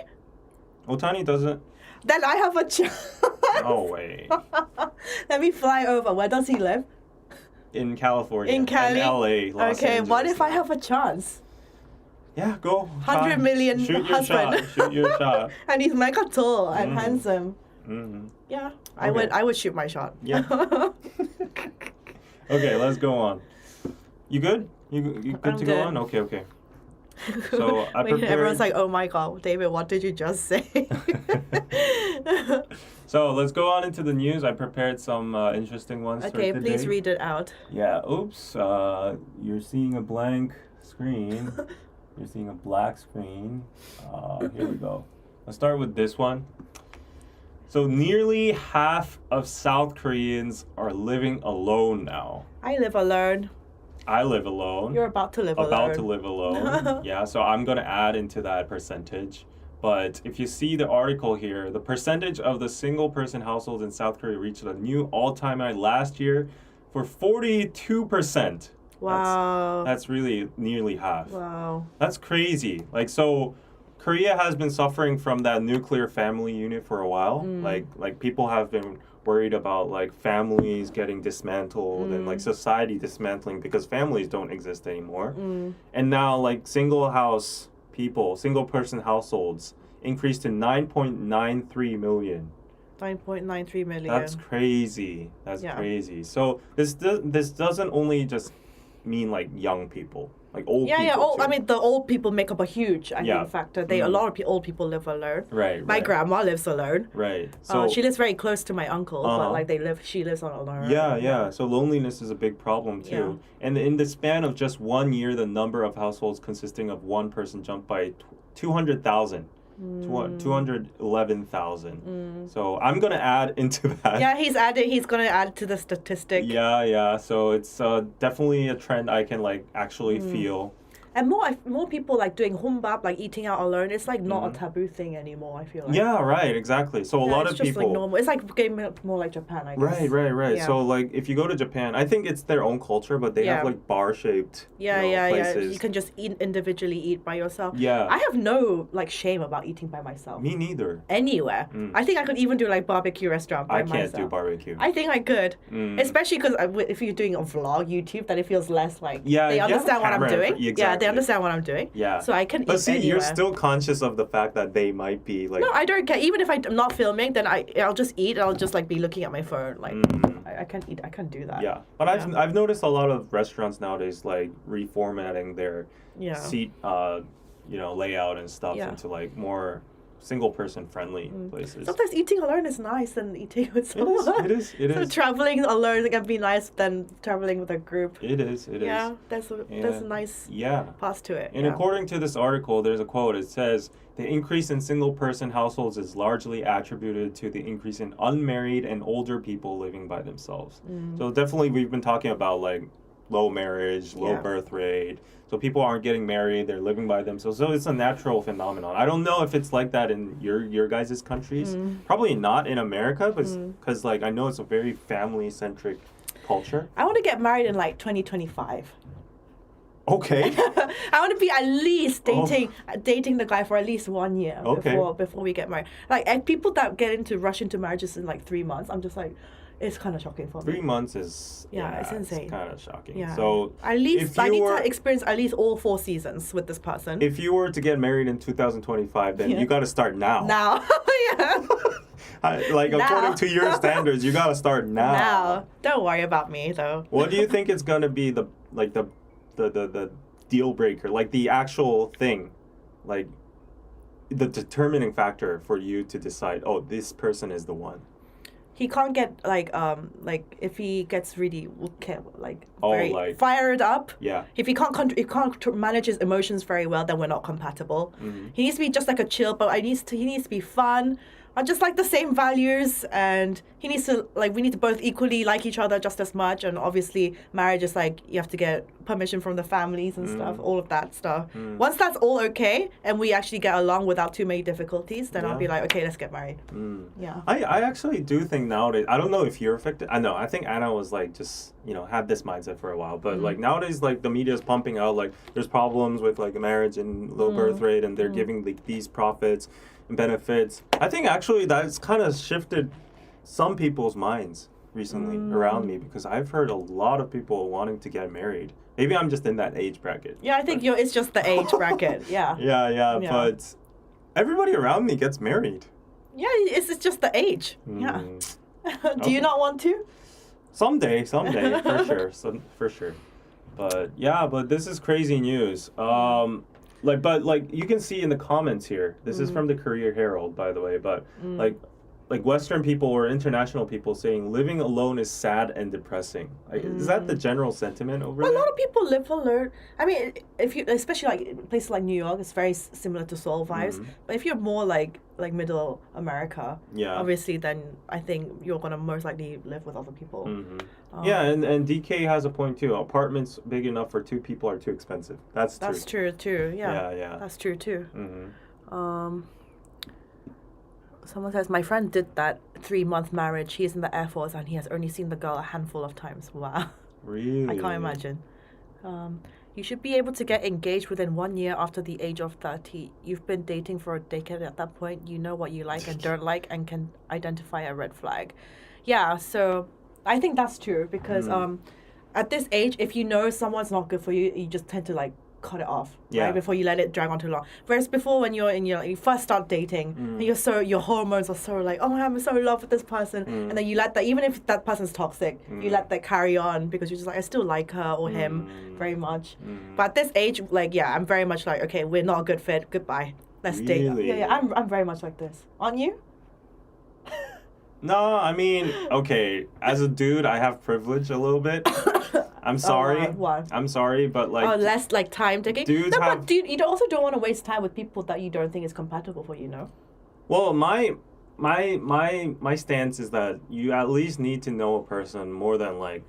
Otani doesn't. Then I have a chance. No way. Let me fly over. Where does he live? In California. In Cali? In LA. Los Okay, what Angeles. if I have a chance? Yeah, go. 100 million Shoot your husband. shot. Shoot your shot. And he's mega tall and handsome. Mm-hmm. Yeah, Okay. I would shoot my shot. Yeah. Okay, let's go on. You good? You good I'm to go good. on? Okay. So I Wait, prepared. everyone's like, oh my god, David, what did you just say? So let's go on into the news. I prepared some interesting ones. Okay, for please today. read it out. Yeah. Oops. You're seeing a blank screen. You're seeing a black screen. Here we go. Let's start with this one. So nearly half of South Koreans are living alone now. I live alone. I live alone. You're about to live alone. About to live alone. Yeah, so I'm going to add into that percentage. But if you see the article here, the percentage of the single person households in South Korea reached a new all-time high last year for 42%. Wow. That's really nearly half. Wow. That's crazy. Like, so Korea has been suffering from that nuclear family unit for a while. Like people have been worried about like families getting dismantled and like society dismantling because families don't exist anymore. And now like single person households increased to 9.93 million. 9.93 million. That's crazy. That's Yeah. crazy. So this doesn't only just mean like young people, like old people. Yeah. too. I mean, the old people make up a huge, I think, factor. A lot of old people live alone. Right. My grandma lives alone. Right. So She lives very close to my uncle, but like she lives on her own. Yeah. So loneliness is a big problem too. Yeah. And in the span of just 1 year, the number of households consisting of one person jumped by 200,000. 211,000. So I'm gonna add into that. Yeah, he's gonna add to the statistic. Yeah. So it's definitely a trend I can like actually feel. And more people like doing hombap, like eating out alone. It's like not a taboo thing anymore, I feel like. Yeah, right, exactly. So a lot it's of just people. like normal. It's like getting more like Japan, I guess. Right. Yeah. So like if you go to Japan, I think it's their own culture, but they have like bar-shaped places. You can just individually eat by yourself. Yeah. I have no like shame about eating by myself. Me neither. Anywhere. I think I could even do like barbecue restaurant by myself. I can't do barbecue. I think I could. Especially because if you're doing a vlog, YouTube, then it feels less like they understand what I'm doing. Exactly. Yeah, they understand what I'm doing. Yeah. So I can eat But see, anywhere. you're still conscious of the fact that they might be like... No, I don't care. Even if I'm not filming, then I'll just eat. I'll just like be looking at my phone. Like I can't eat. I can't do that. Yeah. But I've noticed a lot of restaurants nowadays like reformatting their seat layout and stuff into like more single person friendly places. Sometimes eating alone is nice than eating with someone. It is. So traveling alone can be nice than traveling with a group. It is. Yeah, there's a nice parts to it. And according to this article, there's a quote. It says, the increase in single-person households is largely attributed to the increase in unmarried and older people living by themselves. So definitely we've been talking about like low marriage, low birth rate. So people aren't getting married, they're living by themselves. So it's a natural phenomenon. I don't know if it's like that in your guys' countries. Probably not in America, because like I know it's a very family-centric culture. I want to get married in like 2025. Okay. I want to be at least dating the guy for at least 1 year before we get married. Like and people that rush into marriages in like 3 months, I'm just like, it's kind of shocking for me. 3 months is it's insane. It's kind of shocking. Yeah. So at least I need to experience at least all 4 seasons with this person. If you were to get married in 2025, then you got to start now. Now, yeah. According to your standards, you got to start now. Now, don't worry about me though. What do you think is gonna be the deal breaker, like the actual thing, like the determining factor for you to decide, oh, this person is the one? He can't get like if he gets really very fired up. Yeah. If he can't manage his emotions very well, then we're not compatible. He needs to be just like a chill, but he needs to be fun. Just like the same values, and he needs to we need to both equally like each other just as much. And obviously, marriage is like you have to get permission from the families and stuff, all of that stuff. Once that's all okay, and we actually get along without too many difficulties, then I'll be like, okay, let's get married. Yeah. I actually do think nowadays. I don't know if you're affected. I know. I think Anna was like just had this mindset for a while, but like nowadays, like the media is pumping out like there's problems with like marriage and low birth rate, and they're giving like these profits and benefits. I think actually that's kind of shifted some people's minds. recently around me because I've heard a lot of people wanting to get married. Maybe I'm just in that age bracket. Yeah, I think it's just the age bracket. Yeah. Yeah, but everybody around me gets married. Yeah, it's just the age. Yeah. Do you not want to? Someday, for sure. But this is crazy news. But you can see in the comments here. This is from the Korea Herald, by the way. But like Western people or international people saying living alone is sad and depressing. Like, is that the general sentiment over there? A lot of people live alone. I mean, if you, especially like places like New York, it's very similar to Seoul vibes. But if you're more like middle America, obviously, then I think you're gonna most likely live with other people. And DK has a point too. Apartments big enough for two people are too expensive. That's true too. Yeah. That's true too. Someone says, my friend did that 3-month marriage. He's in the Air Force and he has only seen the girl a handful of times. Wow. Really? I can't imagine. You should be able to get engaged within 1 year after the age of 30. You've been dating for a decade at that point. You know what you like and don't like and can identify a red flag. Yeah, so I think that's true because at this age, if you know someone's not good for you, you just tend to like cut it off right before you let it drag on too long. Whereas before, when you're in you first start dating and your hormones are so like, oh, I'm so in love with this person, and then you let that, even if that person's toxic, you let that carry on because you're just like, I still like her or him very much. But at this age, like I'm very much like, okay, we're not a good fit, goodbye, let's date. I'm very much like this. Aren't you? No, I mean, okay, as a dude, I have privilege a little bit. I'm sorry. What? I'm sorry, but like... Oh, less like time taking? Dudes have... but dude, you also don't want to waste time with people that you don't think is compatible for you, no? Well, my stance is that you at least need to know a person more than like,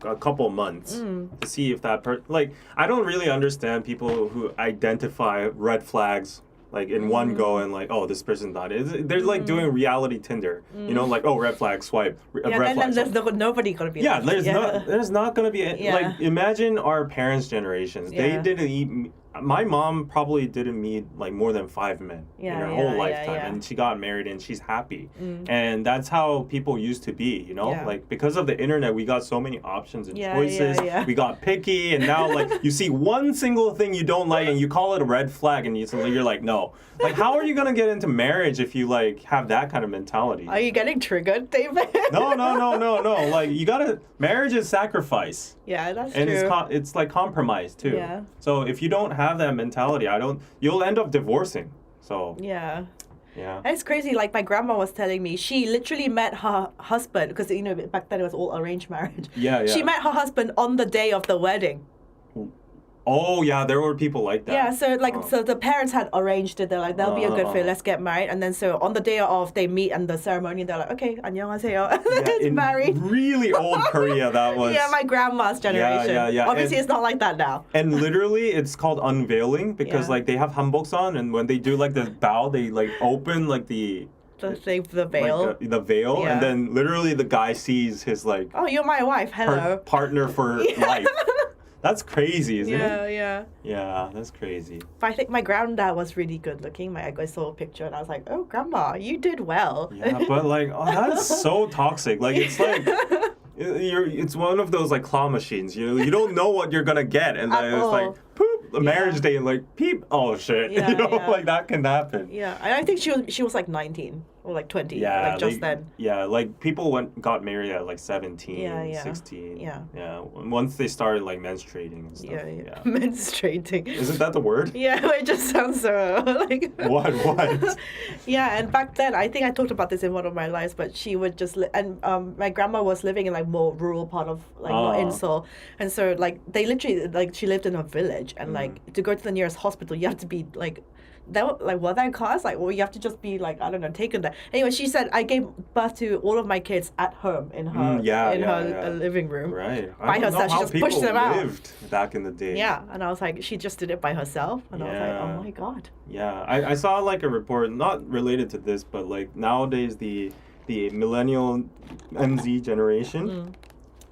a couple months to see if that person... Like, I don't really understand people who identify red flags like in one go and like, oh, this person's not it. They're like doing reality Tinder, like, oh, red flag, swipe, red flag. And there's nobody gonna be. Yeah, there's not gonna be like, imagine our parents' generations. They didn't eat. My mom probably didn't meet like more than 5 men in her whole lifetime, and she got married and she's happy. And that's how people used to be, like because of the internet, we got so many options and choices. We got picky, and now like you see one single thing you don't like and you call it a red flag, and you're like, no. Like, how are you gonna get into marriage if you like have that kind of mentality? Are you getting triggered, David? No. Like, marriage is sacrifice. Yeah, that's and true. And it's like compromise too. Yeah. So if you don't have that mentality, you'll end up divorcing. So yeah. Yeah. And it's crazy. Like my grandma was telling me, she literally met her husband because back then it was all arranged marriage. Yeah. She met her husband on the day of the wedding. Oh yeah, there were people like that. Yeah, so the parents had arranged it. They're like, that'll be a good fit. Let's get married. And then so on the day of they meet and the ceremony, they're like, okay, 안녕하세요. It's married. Really old Korea, that was. Yeah, my grandma's generation. Yeah. Obviously, it's not like that now. And literally, it's called unveiling because like they have hanboks on, and when they do like the bow, they like open like the veil. Like the veil, and then literally the guy sees his like. Oh, you're my wife. Hello. Partner for life. That's crazy, isn't it? Yeah. Yeah, that's crazy. But I think my granddad was really good looking. I saw a picture and I was like, oh, grandma, you did well. Yeah, but like, that's so toxic. Like, it's like, it's one of those like claw machines. You don't know what you're gonna get, and then it's like, poop, marriage day, and like, peep, oh shit, like that can happen. Yeah, and I think she was like 19 or like 20, like just then. Yeah, like people got married at like 17, 16. Yeah. Once they started like menstruating and stuff. Yeah. Menstruating. Isn't that the word? Yeah, it just sounds so like. What? Yeah, and back then I think I talked about this in one of my lives, but she would just my grandma was living in like more rural part of like not in Seoul, and so like they literally like she lived in a village, and like to go to the nearest hospital you have to be like. Were there cars? Like, well, you have to just be like, I don't know, taken there. Anyway, she said I gave birth to all of my kids at home in her living room. Right. By herself. She just pushed them out. Lived back in the day. Yeah, and I was like, she just did it by herself, and I was like, oh my god. Yeah, I saw like a report not related to this, but like nowadays the millennial MZ generation.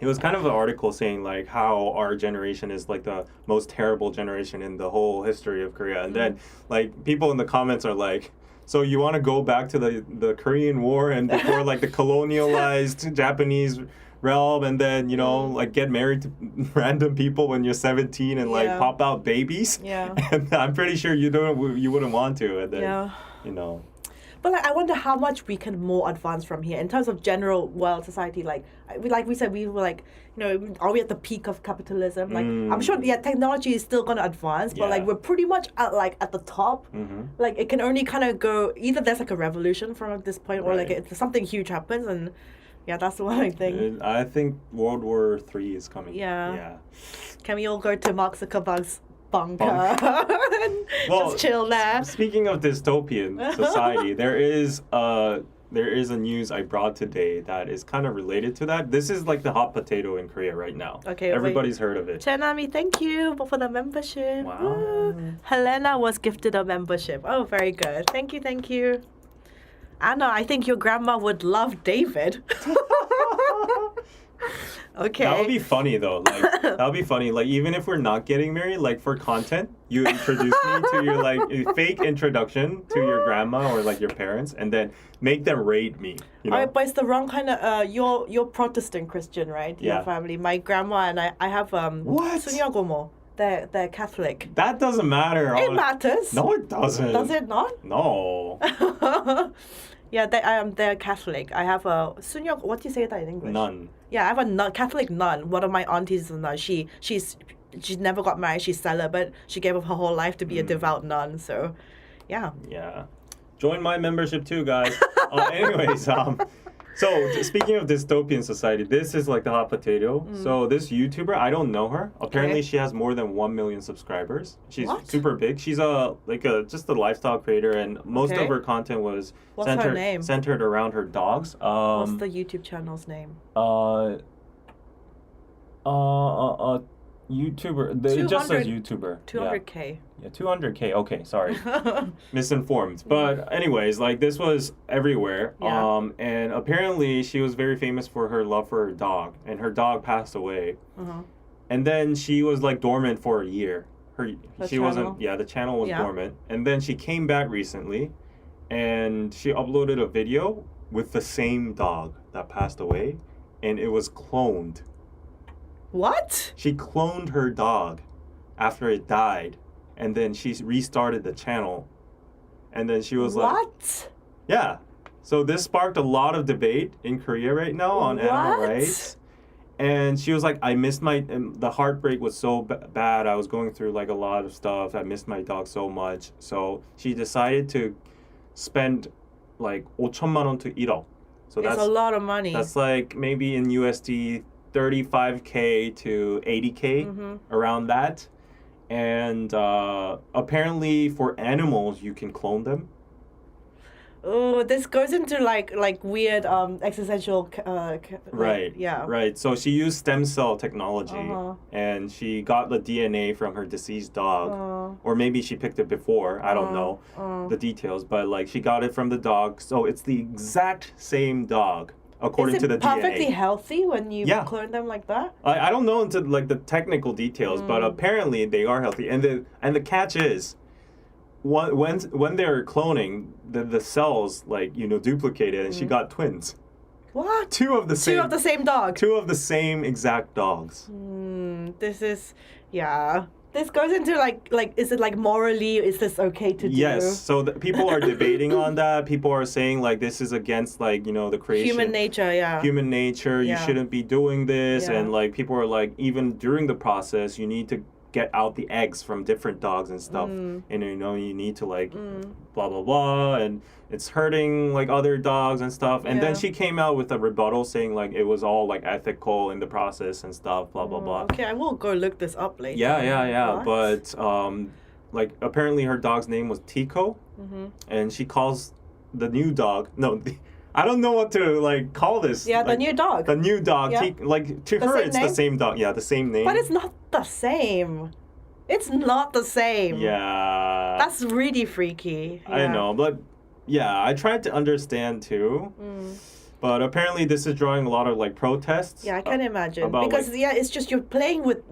It was kind of an article saying like how our generation is like the most terrible generation in the whole history of Korea, and then like people in the comments are like, So you want to go back to the Korean War and before like the colonialized Japanese realm, and then like get married to random people when you're 17 and like pop out babies. Yeah. And I'm pretty sure you wouldn't want to. And then But like, I wonder how much we can more advance from here in terms of general world society. Like we said, we were like, are we at the peak of capitalism? Like, I'm sure, technology is still gonna advance, but like we're pretty much at the top. Like, it can only kind of go either there's like a revolution from this point, or like something huge happens, and that's the one thing. I think World War III is coming. Yeah. Can we all go to Mark Zuckerberg's bunker and just chill there? Speaking of dystopian society, there is a news I brought today that is kind of related to that. This is like the hot potato in Korea right now. Okay, everybody's heard of it. Chenami, thank you for the membership. Wow. Woo. Helena was gifted a membership. Oh, very good. Thank you. Anna, I think your grandma would love David. Okay. That would be funny though. Like that would be funny. Like, even if we're not getting married, like for content, you introduce me to your like fake introduction to your grandma or like your parents, and then make them rate me. Alright, but it's the wrong kind of. You're Protestant Christian, right? Your family. My grandma and I have What? Sunyagomo. They're Catholic. That doesn't matter. It matters. No, it doesn't. Does it not? No. Yeah, they're Catholic. I have a Sunyog. What do you say that in English? Nun. Yeah, I have a Catholic nun. One of my aunties is a nun. She's never got married. She's celibate. She gave up her whole life to be a devout nun. So, yeah. Yeah. Join my membership too, guys. Anyways, so speaking of dystopian society, this is like the hot potato. So this YouTuber, I don't know her. Apparently, she has more than 1 million subscribers. She's super big. She's just a lifestyle creator, and most of her content was her name? Centered around her dogs. What's the YouTube channel's name? YouTuber. It just says YouTuber. 200K. Yeah, 200K. Okay, sorry. Misinformed. But anyways, like, this was everywhere. Yeah. And apparently she was very famous for her love for her dog, and her dog passed away. And then she was like dormant for a year. The channel was dormant. And then she came back recently, and she uploaded a video with the same dog that passed away, and it was cloned. What? She cloned her dog after it died, and then she restarted the channel, and then she was like, what? Yeah. So this sparked a lot of debate in Korea right now on animal rights. And she was like, I missed the heartbreak was so bad. I was going through like a lot of stuff. I missed my dog so much. So she decided to spend like 5천만 원 to 1억. So that's a lot of money. That's like maybe in USD 35K to 80K, around that. And apparently for animals, you can clone them. Oh, this goes into like weird existential. Right. Yeah. Right. So she used stem cell technology, and she got the DNA from her deceased dog, or maybe she picked it before. I don't know the details, but like she got it from the dog, so it's the exact same dog according to the DNA. Is it perfectly healthy when you clone them like that? I don't know into like the technical details, but apparently they are healthy, and the catch is, when they're cloning, the cells duplicated, and she got twins. What? Two of the same dog. Two of the same exact dogs. This is This goes into like is it like morally, is this okay to do? Yes. So people are debating on that. People are saying like this is against the creation. Human nature, yeah. Human nature. You shouldn't be doing this, and like people are like, even during the process, you need to get out the eggs from different dogs and stuff, and you need to like blah blah blah, and it's hurting like other dogs and stuff. And then she came out with a rebuttal saying like it was all like ethical in the process and stuff, blah blah blah. Okay, I will go look this up later. Yeah. But like apparently her dog's name was Tico, and she calls the new dog I don't know what to like call this. Yeah, the new dog. The new dog. Yeah. Like to her, it's the same dog. Yeah, the same name. But it's not the same. It's not the same. Yeah. That's really freaky. Yeah. I know, but yeah, I tried to understand too. But apparently, this is drawing a lot of like protests. Yeah, I can imagine because it's just you're playing with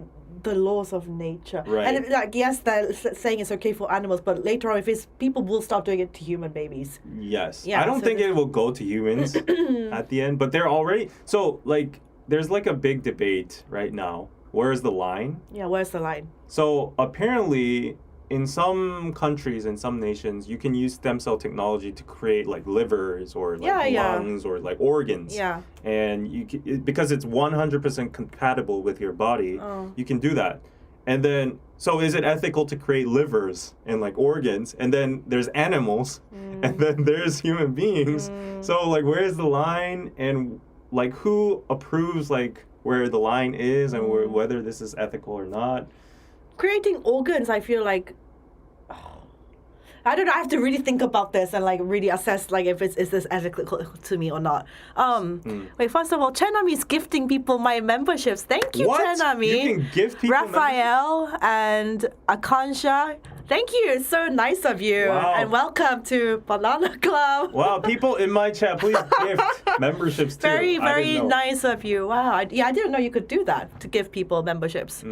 the laws of nature. Right. And like, yes, they're saying it's okay for animals, but later on, if it's people will start doing it to human babies. Yes. Yeah, I don't so think it will go to humans at the end, but they're already so like there's like a big debate right now. Where's the line? Yeah, where's the line? So apparently in some countries and some nations, you can use stem cell technology to create like livers or like lungs or like organs. Yeah. And because it's 100% compatible with your body, you can do that. And then, so is it ethical to create livers and like organs? And then there's animals, and then there's human beings. So like, where's the line? And like, who approves like where the line is and whether this is ethical or not? Creating organs, I feel like, I don't know, I have to really think about this and like really assess like if is this ethical to me or not. Wait, first of all, Chenami is gifting people my memberships. Thank you, Chenami. You can gift people Raphael and Akansha. Thank you. It's so nice of you. Wow. And welcome to Banana Club. Wow, people in my chat, please gift memberships too. Very, very nice of you. Wow. I didn't know you could do that, to give people memberships.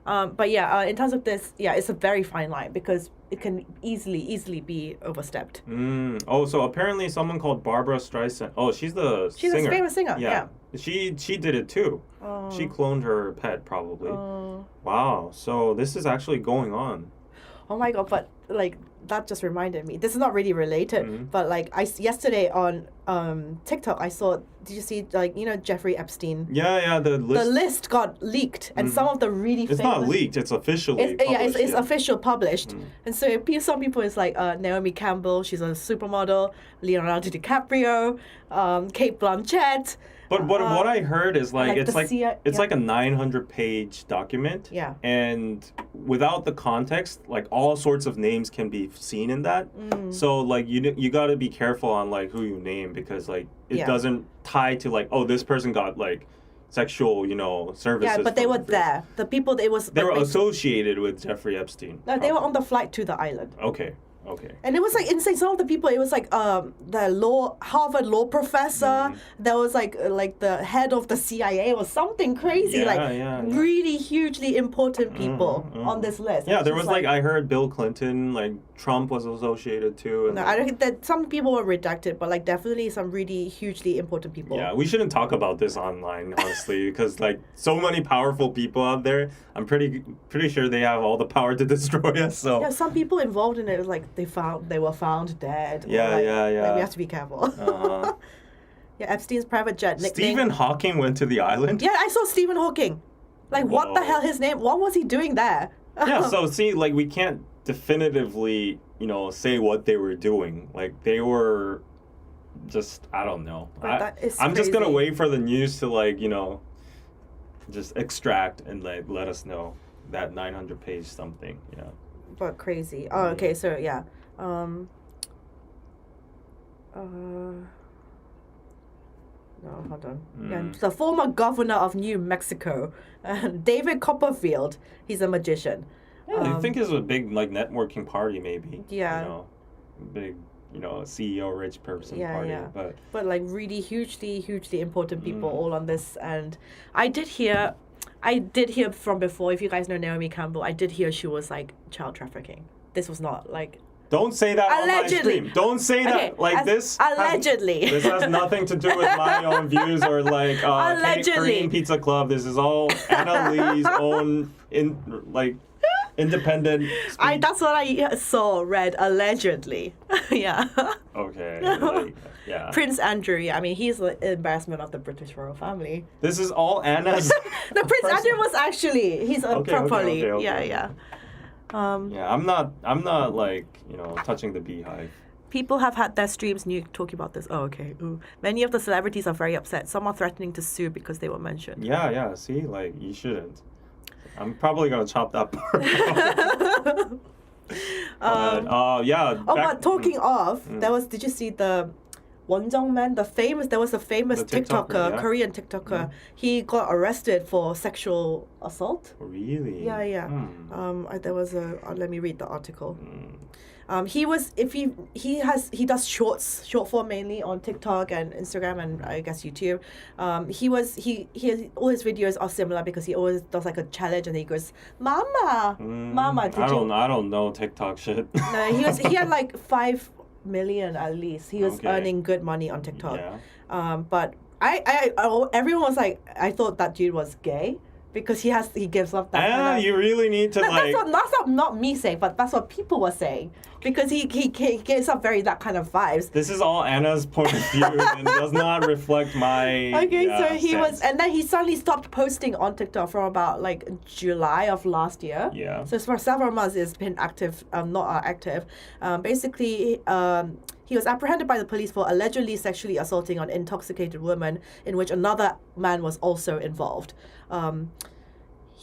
But yeah, in terms of this, yeah, it's a very fine line because it can easily be overstepped. Oh, so apparently someone called Barbara Streisand. Oh, she's the singer. She's a famous singer. Yeah. She did it too. She cloned her pet probably. Wow. So this is actually going on. Oh my god! But like that just reminded me. This is not really related, but like yesterday on TikTok I saw. Did you see like Jeffrey Epstein? Yeah. The list got leaked, and some of the really it's famous. not leaked. It's officially. Published, It's official published, and so some people it's like Naomi Campbell. She's a supermodel. Leonardo DiCaprio, Kate Blanchett. But what I heard is like it's like a 900-page document. Yeah. And without the context, like all sorts of names can be seen in that. So like you got to be careful on like who you name because like it doesn't tie to like this person got like sexual services. Yeah, but they were there. The people they were associated with Jeffrey Epstein. No, they were on the flight to the island. Okay. And it was like insane. Some of the people, it was like the Harvard law professor. There was like the head of the CIA or something crazy. Really hugely important people on this list. Yeah, there was like I heard Bill Clinton, like Trump was associated too. And no, I don't think that some people were redacted, but like definitely some really hugely important people. Yeah, we shouldn't talk about this online, honestly, because like so many powerful people out there. I'm pretty sure they have all the power to destroy us. So yeah, some people involved in it like they were found dead. Yeah. Like, we have to be careful. Yeah, Epstein's private jet nickname. Stephen Hawking went to the island? Yeah, I saw Stephen Hawking. Like, what the hell his name? What was he doing there? Yeah, so see, like, we can't definitively, say what they were doing. Like, they were just, I don't know. I'm just going to wait for the news to, like, just extract and, like, let us know that 900-page something, yeah. But crazy. Oh, okay, so, yeah. No, hold on. Yeah, the former governor of New Mexico, David Copperfield. He's a magician. Yeah, I think it's a big like networking party, maybe. Yeah. Big, CEO, rich person party. Yeah. But like really hugely important people all on this, and I did hear from before. If you guys know Naomi Campbell, I did hear she was like child trafficking. This was not like. Don't say that on my stream. Don't say that. Like this. Allegedly. This has nothing to do with my own views or like Korean Pizza Club. This is all Anna Lee's own independent. That's what I read allegedly. Yeah. Okay. Yeah. Prince Andrew. Yeah, I mean he's the embarrassment of the British royal family. This is all Anna's. No, Prince Andrew was actually properly. Okay. Yeah. I'm not like touching the beehive. People have had their streams new talking about this. Oh, okay. Ooh. Many of the celebrities are very upset. Some are threatening to sue because they were mentioned. Yeah. See, like you shouldn't. I'm probably gonna chop that part. But talking of, did you see the Won Jung-man, there was a famous TikToker, Korean TikToker. He got arrested for sexual assault. Really? Yeah. There was let me read the article. He does short form mainly on TikTok and Instagram and I guess YouTube. He all his videos are similar because he always does like a challenge and he goes, Mama, I don't know TikTok shit. No, he had like 5 million at least. He was earning good money on TikTok. Yeah. But everyone was like, I thought that dude was gay. Because he gives off that. You really need to like. That's not me saying, but that's what people were saying. Because he gives up that kind of vibes. This is all Anna's point of view and does not reflect my. Okay, so he sense. was, and then he suddenly stopped posting on TikTok from about like July of last year. Yeah. So for several months, it's been not active. Basically, he was apprehended by the police for allegedly sexually assaulting an intoxicated woman, in which another man was also involved.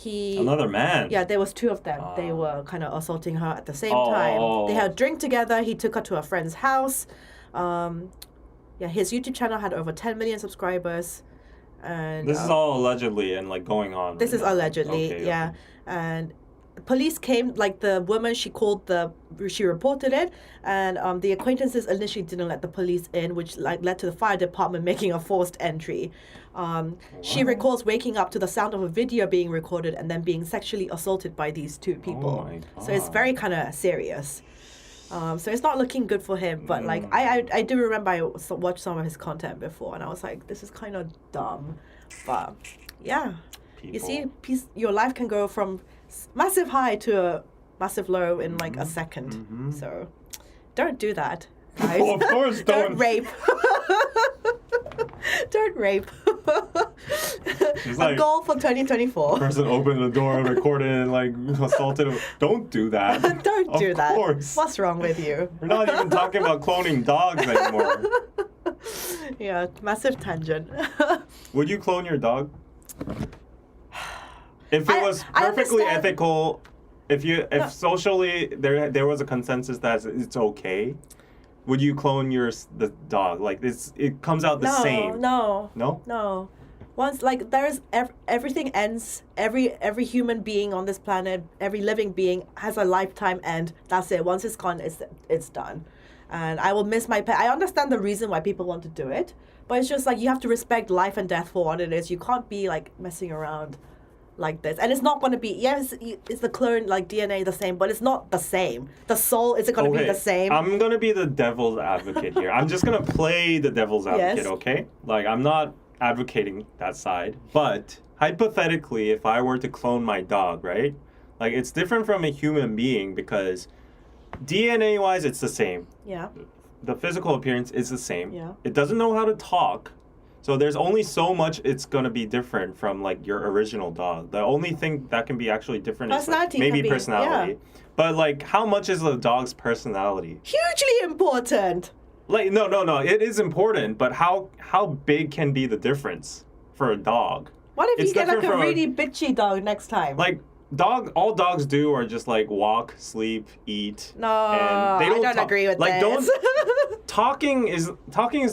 Another man? Yeah, there was 2 of them. They were kind of assaulting her at the same time. They had a drink together. He took her to a friend's house. His YouTube channel had over 10 million subscribers. And this is all allegedly and like going on. This is allegedly, okay, yeah. And police came, like the woman, she reported it, and the acquaintances initially didn't let the police in, which like led to the fire department making a forced entry. She recalls waking up to the sound of a video being recorded and then being sexually assaulted by these 2 people. Oh my God. So it's very kind of serious. So it's not looking good for him, but like I do remember I watched some of his content before and I was like, this is kind of dumb. But yeah, you see, your life can go from massive high to a massive low in like a second. Mm-hmm. So don't do that, guys. Oh, of course, don't rape. Don't rape. Like, a goal for 2024. Person opened the door, recorded, and like assaulted him. Don't do that. Don't do that. Of course. What's wrong with you? We're not even talking about cloning dogs anymore. Yeah, massive tangent. Would you clone your dog? If it was perfectly ethical, if socially there was a consensus that it's okay, would you clone the dog? Like it comes out the same. No. Once like everything ends. Every human being on this planet, every living being has a lifetime end. That's it. Once it's gone, it's done. And I will miss my pet. I understand the reason why people want to do it, but it's just like you have to respect life and death for what it is. You can't be like messing around like this, and it's not going to be. Yes, it's the clone like DNA the same, but it's not the same. The soul isn't going to be the same. I'm going to be the devil's advocate here. I'm just going to play the devil's advocate, okay? Like I'm not advocating that side, but hypothetically, if I were to clone my dog, right? Like it's different from a human being because DNA wise, it's the same. Yeah. The physical appearance is the same. Yeah. It doesn't know how to talk. So there's only so much it's going to be different from like your original dog. The only thing that can be actually different is like, maybe personality. Yeah. But like how much is the dog's personality? Hugely important. Like no, it is important, but how big can be the difference for a dog? What if you get like a really bitchy dog next time? Like all dogs do are just like walk, sleep, eat. No, and they don't agree with this. Talking is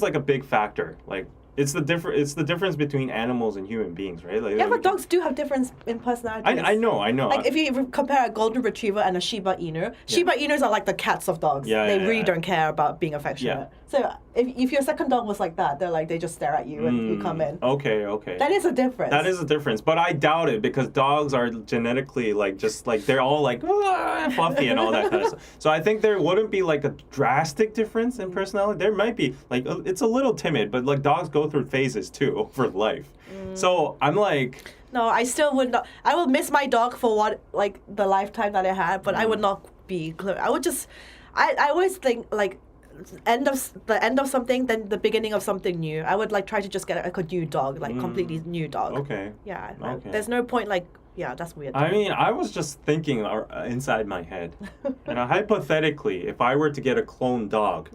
like a big factor. Like it's the difference between animals and human beings, right? Like, yeah, but dogs do have difference in personalities. I know. Like if you compare a golden retriever and a Shiba Inu, Shiba Inus are like the cats of dogs. They really don't care about being affectionate. So if your second dog was like that, they just stare at you when you come in. Okay. That is a difference. That is a difference, but I doubt it because dogs are genetically they're all like fluffy and all that kind of stuff. So I think there wouldn't be like a drastic difference in personality. There might be like it's a little timid, but like dogs go through phases too over life. So I'm like. No, I still would not. I will miss my dog for what like the lifetime that I had, but I would not be. I would just. I always think like. The end of something, then the beginning of something new. I would like try to just get like a new dog, like completely new dog. Okay. Yeah. Okay. There's no point like that's weird. I mean, I was just thinking inside my head, and hypothetically, if I were to get a clone dog,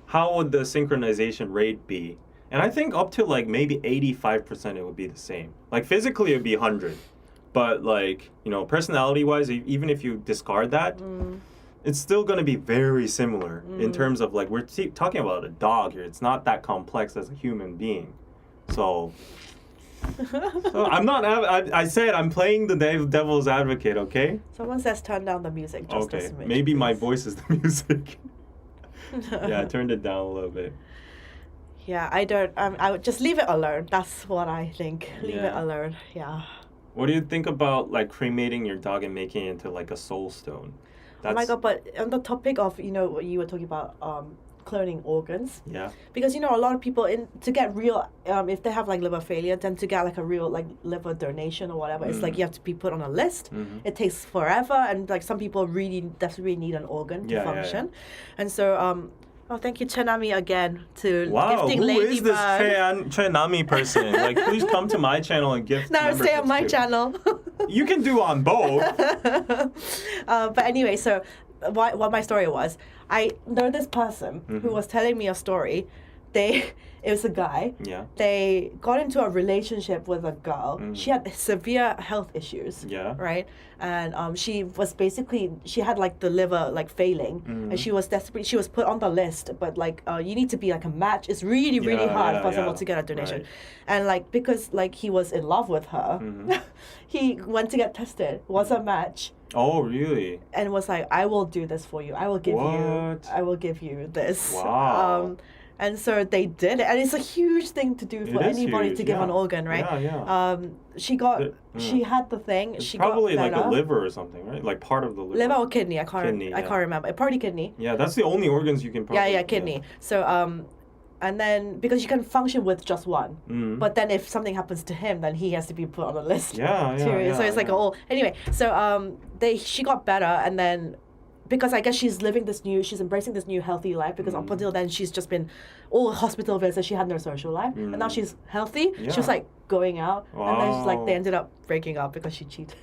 how would the synchronization rate be? And I think up to like maybe 85% it would be the same. Like physically, it would be 100, but like personality-wise, even if you discard that. It's still going to be very similar in terms of like we're talking about a dog here. It's not that complex as a human being. So So I'm not. I said I'm playing the devil's advocate. Okay. Someone says turn down the music just a Okay. smidge, Maybe my please. voice is the music. Yeah, I turned it down a little bit. Yeah, I don't. I would just leave it alone. That's what I think. Leave it Yeah. alone. Yeah. What do you think about like cremating your dog and making it into like a soul stone? Oh my god! But on the topic of what you were talking about, cloning organs. Yeah. Because a lot of people to get real, if they have like liver failure, then to get like a real like liver donation or whatever, it's like you have to be put on a list. Mm-hmm. It takes forever, and like some people really desperately need an organ to function, and so thank you Chanami again to Wow, gifting who Ladybird. is this Chanami person? Like, please come to my channel and gift. No, stay on my memberships too. channel. You can do on both. But anyway, so what my story was, I know this person who was telling me a story. It was a guy. Yeah. They got into a relationship with a girl. She had severe health issues. Yeah. Right? And she had like the liver like failing, and she was desperate. She was put on the list, but like you need to be like a match. It's really hard for someone to get a donation, Right. and like because like he was in love with her, he went to get tested. Was a match. Oh, really? And was like, I will do this for you. I will give you this. Wow. And so they did it, and it's a huge thing to do for anybody to give an organ, right? Yeah. She had the thing. It's she probably got like better. a liver or something, right? Like part of the liver. Liver or kidney? I can't Kidney, remember. Probably kidney. Yeah, that's the only organs you can probably. Yeah, kidney. So and then because you can function with just one, but then if something happens to him, then he has to be put on the list. Yeah. So it's like anyway. So she got better, and then because I guess she's embracing this new healthy life, because up until then she's just been all hospital visits. She had no social life, and now she's healthy. Yeah. She was like going out, and then she's like they Wow. ended up breaking up because she cheated.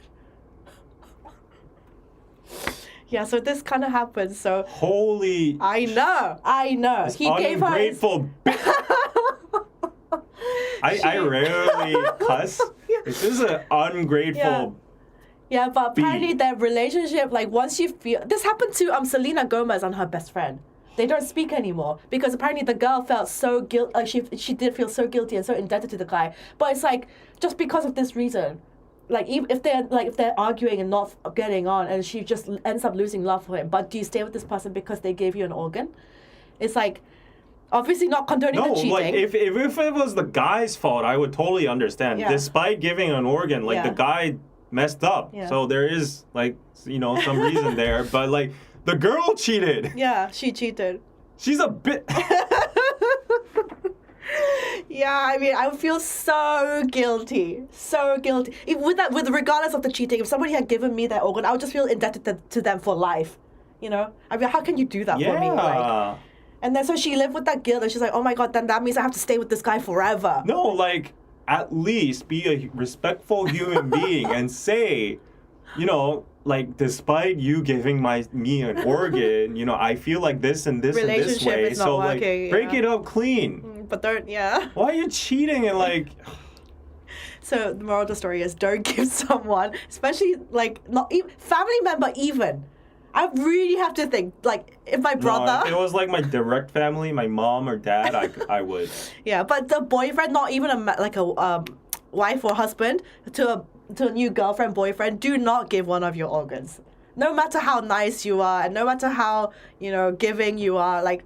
Yeah, so this kind of happens. So Holy. I know. This He gave her his... ungrateful. I rarely cuss. This is an ungrateful. Yeah, but apparently their relationship, like once you feel... This happened to Selena Gomez and her best friend. They don't speak anymore because apparently the girl felt so guilty. She did feel so guilty and so indebted to the guy. But it's like, just because of this reason, like even if they're arguing and not getting on, and she just ends up losing love for him, but do you stay with this person because they gave you an organ? It's like... Obviously not condoning the cheating. No, like if it was the guy's fault, I would totally understand. Yeah. Despite giving an organ, like the guy messed up. Yeah. So there is like some reason there, but like the girl cheated. Yeah, she cheated. She's a bit. Yeah, I mean, I would feel so guilty. With regardless of the cheating, if somebody had given me that organ, I would just feel indebted to them for life. I mean, how can you do that for me? Like, and then so she lived with that guilt, and she's like, oh my god, then that means I have to stay with this guy forever. No, like at least be a respectful human being and say, like despite you giving me an organ, I feel like this and this and this way. Is not so working, like break it up clean. But don't, Why are you cheating and like? So the moral of the story is don't give someone, especially like not even, family member even. I really have to think, like, if my brother... No, if it was like my direct family, my mom or dad, I would. Yeah, but the boyfriend, not even a wife or husband, to a new girlfriend, boyfriend, do not give one of your organs. No matter how nice you are, and no matter how, giving you are, like,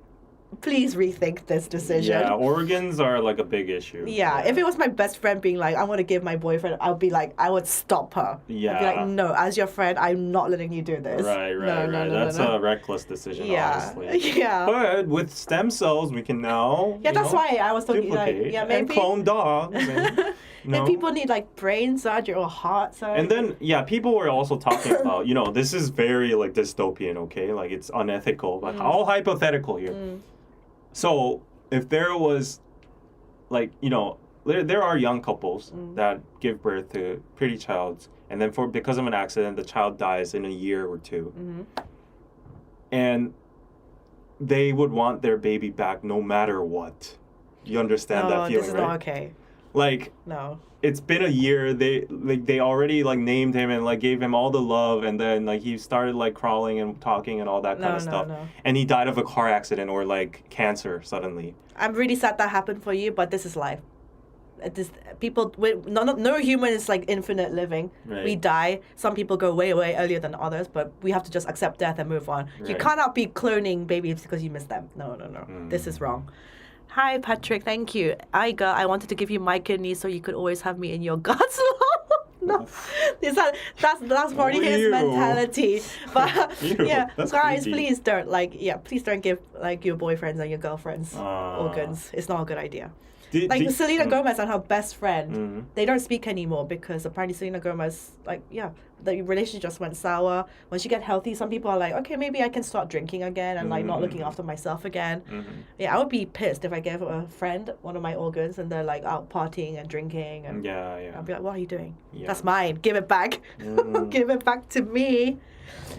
please rethink this decision. Yeah, organs are like a big issue. Yeah, if it was my best friend being like, I want to give my boyfriend, I would stop her. Yeah. I'd be like, no, as your friend, I'm not letting you do this. Right. No, That's a reckless decision, honestly. Yeah. But with stem cells, we can now, that's why I was talking duplicate maybe. and clone dogs. And, Then people need like brain surgery or heart surgery. And then, people were also talking about, this is very like dystopian, okay? Like it's unethical, but all hypothetical here. So if there was, like, there are young couples that give birth to pretty childs, and then because of an accident, the child dies in a year or two. And they would want their baby back no matter what. You understand that feeling, this is right? not okay. Like, no. It's been a year. They already like named him and like gave him all the love, and then like he started like crawling and talking and all that kind of stuff. No. And he died of a car accident or like cancer suddenly. I'm really sad that happened for you, but this is life. No human is like infinite living. Right. We die. Some people go way earlier than others, but we have to just accept death and move on. You Right. cannot be cloning babies because you miss them. No. This is wrong. Hi Patrick, thank you. I wanted to give you my kidney so you could always have me in your guts. No, that's probably his Ew. mentality. But Ew, yeah, that's guys, creepy. please don't give like your boyfriends and your girlfriends organs. It's not a good idea. Like Selena Gomez and her best friend, they don't speak anymore because apparently Selena Gomez, the relationship just went sour. When she get healthy, some people are like, okay, maybe I can start drinking again and like not looking after myself again. Yeah, I would be pissed if I gave a friend one of my organs and they're like out partying and drinking and I'll be like, what are you doing? Yeah. That's mine. Give it back. Give it back to me.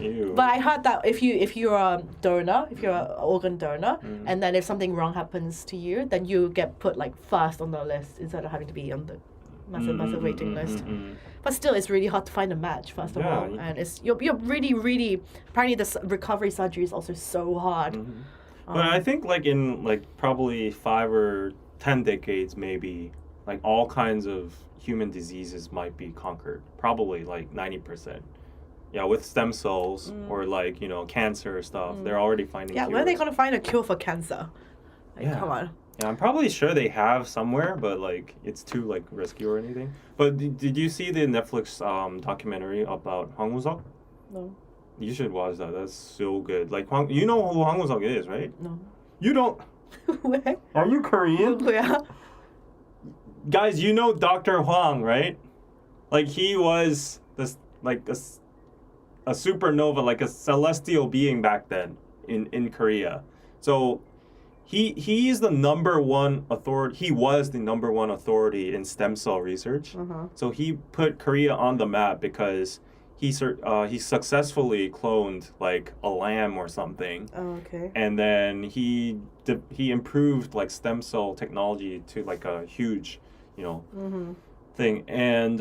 Ew. But I heard that if you're a donor, if you're an organ donor, and then if something wrong happens to you, then you get put like first on the list instead of having to be on the massive waiting list. But still, it's really hard to find a match first of all, and it's you're really apparently the recovery surgery is also so hard. But I think like in like probably 5 or 10 decades maybe, like all kinds of human diseases might be conquered. Probably like 90%. Yeah, with stem cells or like, cancer stuff, they're already finding Yeah, cures. when are they going to find a cure for cancer? Like, come on. Yeah, I'm probably sure they have somewhere, but like it's too like risky or anything. But did you see the Netflix documentary about Hwang Woo-seok? No. You should watch that. That's so good. Like you know who Hwang Woo-seok is, right? No. You don't. Where? Are you Korean? Yeah. Guys, you know Dr. Hwang, right? Like he was this like a supernova, like a celestial being back then in Korea. So he is the number one authority. He was the number one authority in stem cell research. So he put Korea on the map because he successfully cloned like a lamb or something. Oh, okay. And then he improved like stem cell technology to like a huge, thing. And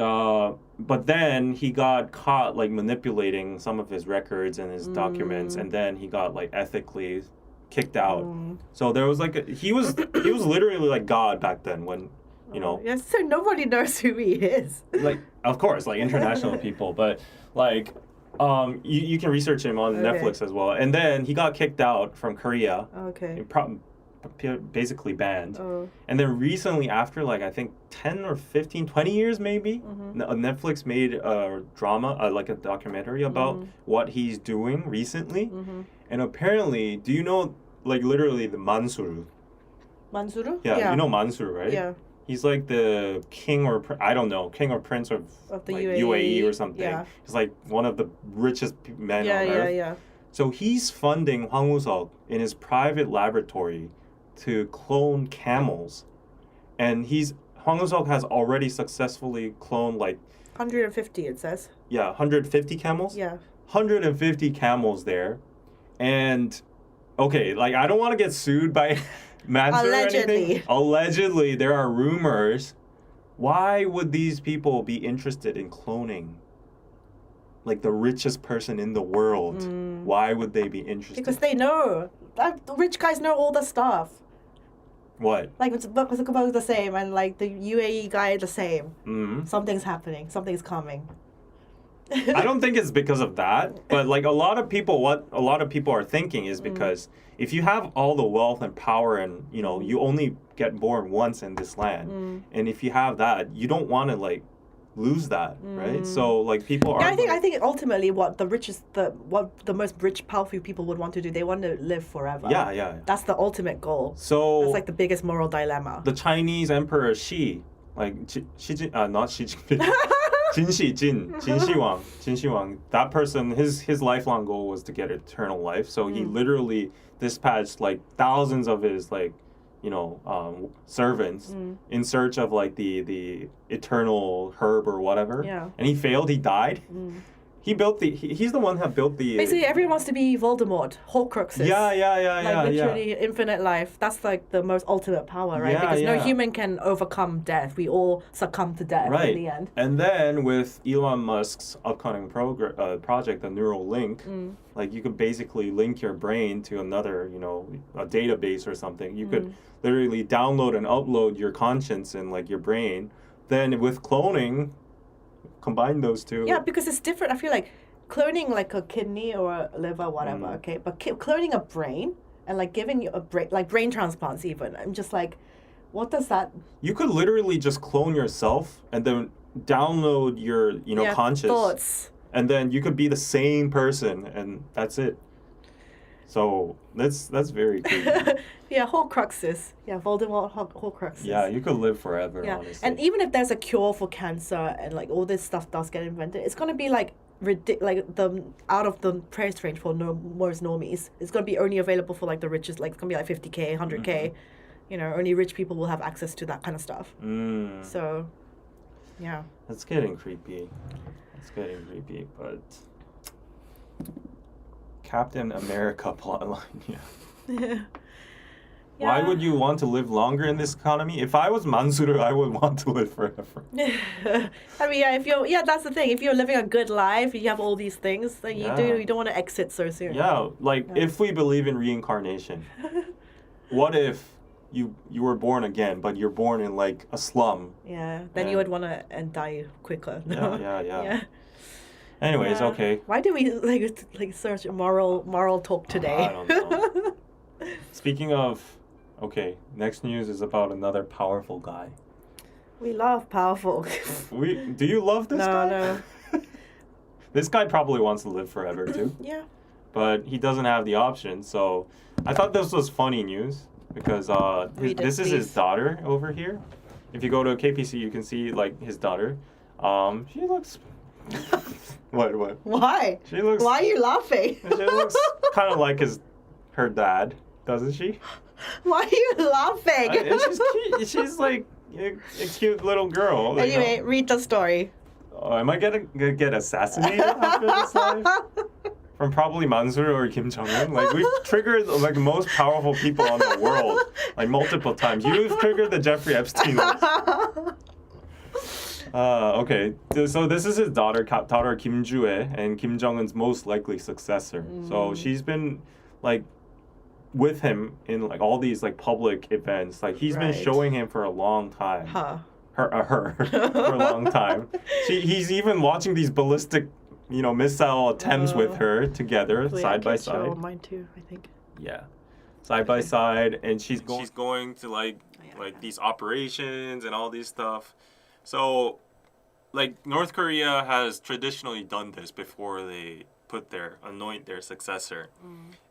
but then he got caught like manipulating some of his records and his documents, and then he got like ethically kicked out. So there was like he was literally like God back then when Yeah, so nobody knows who he is. like of course like international people, but like you can research him on Netflix as well. And then he got kicked out from Korea. Okay. Basically banned. And then recently, after like I think 10 or 15, 20 years maybe, Netflix made a drama, like a documentary about what he's doing recently. And apparently, do you know like literally the Mansuru? Mansuru? Yeah, you know Mansuru, right? Yeah. He's like the king or I don't know, king or prince of the like UAE or something. Yeah. He's like one of the richest men on earth. Yeah. So he's funding Hwang Woo-seok in his private laboratory to clone camels, and Hwang Woo-seok has already successfully cloned like 150 it says. Yeah, 150 camels. Yeah. 150 camels there, and okay, like I don't want to get sued by Mansour or anything. Allegedly, there are rumors. Why would these people be interested in cloning like the richest person in the world? Why would they be interested? Because they know. The rich guys know all the stuff. What? Like Zuckerberg the same, and like the UAE guy the same. Something's happening. Something's coming. I don't think it's because of that, but like what a lot of people are thinking is because if you have all the wealth and power and you only get born once in this land, and if you have that, you don't want to like lose that, right? So like people are. Yeah, I think ultimately what the most rich, powerful people would want to do, they want to live forever. Yeah. That's the ultimate goal. So that's like the biggest moral dilemma. The Chinese Emperor Xi, like not Xi Jinping. Jin Shi Wang. That person, his lifelong goal was to get eternal life. So he literally dispatched like thousands of his like, servants in search of like the eternal herb or whatever. Yeah. And he failed. He died. He's the one who built the. Basically, everyone wants to be Voldemort, Horcruxes. Yeah. Literally infinite life. That's like the most ultimate power, right? Because no human can overcome death. We all succumb to death in the end. And then with Elon Musk's upcoming project, the neural link, like you could basically link your brain to another, a database or something. You could literally download and upload your conscience in like your brain. Then with cloning, combine those two. Yeah, because it's different. I feel like cloning like a kidney or a liver, whatever, okay? But cloning a brain and like giving you a brain, like brain transplants even, I'm just like, what does that... You could literally just clone yourself and then download your, conscious. Thoughts. And then you could be the same person and that's it. So that's very cool. Yeah, Horcruxes. Yeah, Voldemort Horcruxes. Yeah, you could live forever, honestly. And even if there's a cure for cancer and like all this stuff does get invented, it's gonna be like the out of the price range for most normies. It's gonna be only available for like the richest. Like it's gonna be like 50K, 100K. Only rich people will have access to that kind of stuff. So, yeah. That's getting creepy. But Captain America plotline, yeah. Why would you want to live longer in this economy? If I was Mansuru, I would want to live forever. I mean, that's the thing. If you're living a good life, you have all these things, then you don't want to exit so soon. Yeah, if we believe in reincarnation, what if you were born again, but you're born in like a slum? Yeah, then you would want to die quicker. Yeah. Anyways, okay. Why do we like search moral talk today? I don't know. Speaking of, okay, next news is about another powerful guy. We love powerful. Do you love this guy? No. This guy probably wants to live forever too. Yeah. But he doesn't have the option, so I thought this was funny news because this is his daughter over here. If you go to KPC, you can see like his daughter. She looks. What? Why? She looks. Why are you laughing? She looks kind of like her dad, doesn't she? Why are you laughing? And she's cute. She's like a cute little girl. Anyway, read the story. Oh, am I gonna get assassinated after this live? From probably Mansur or Kim Jong-un. Like we've triggered like the most powerful people on the world like multiple times. You've triggered the Jeffrey Epstein list. Okay, so this is his daughter Kim Ju-ae, and Kim Jong-un's most likely successor. So she's been like with him in like all these like public events. Like he's been showing him for a long time. Her for a long time. He's even watching these ballistic, missile attempts with her together, side by side. Show mine too, I think. Yeah, side by side, and she's going to like these operations and all these stuff. So, like, North Korea has traditionally done this before they anoint their successor.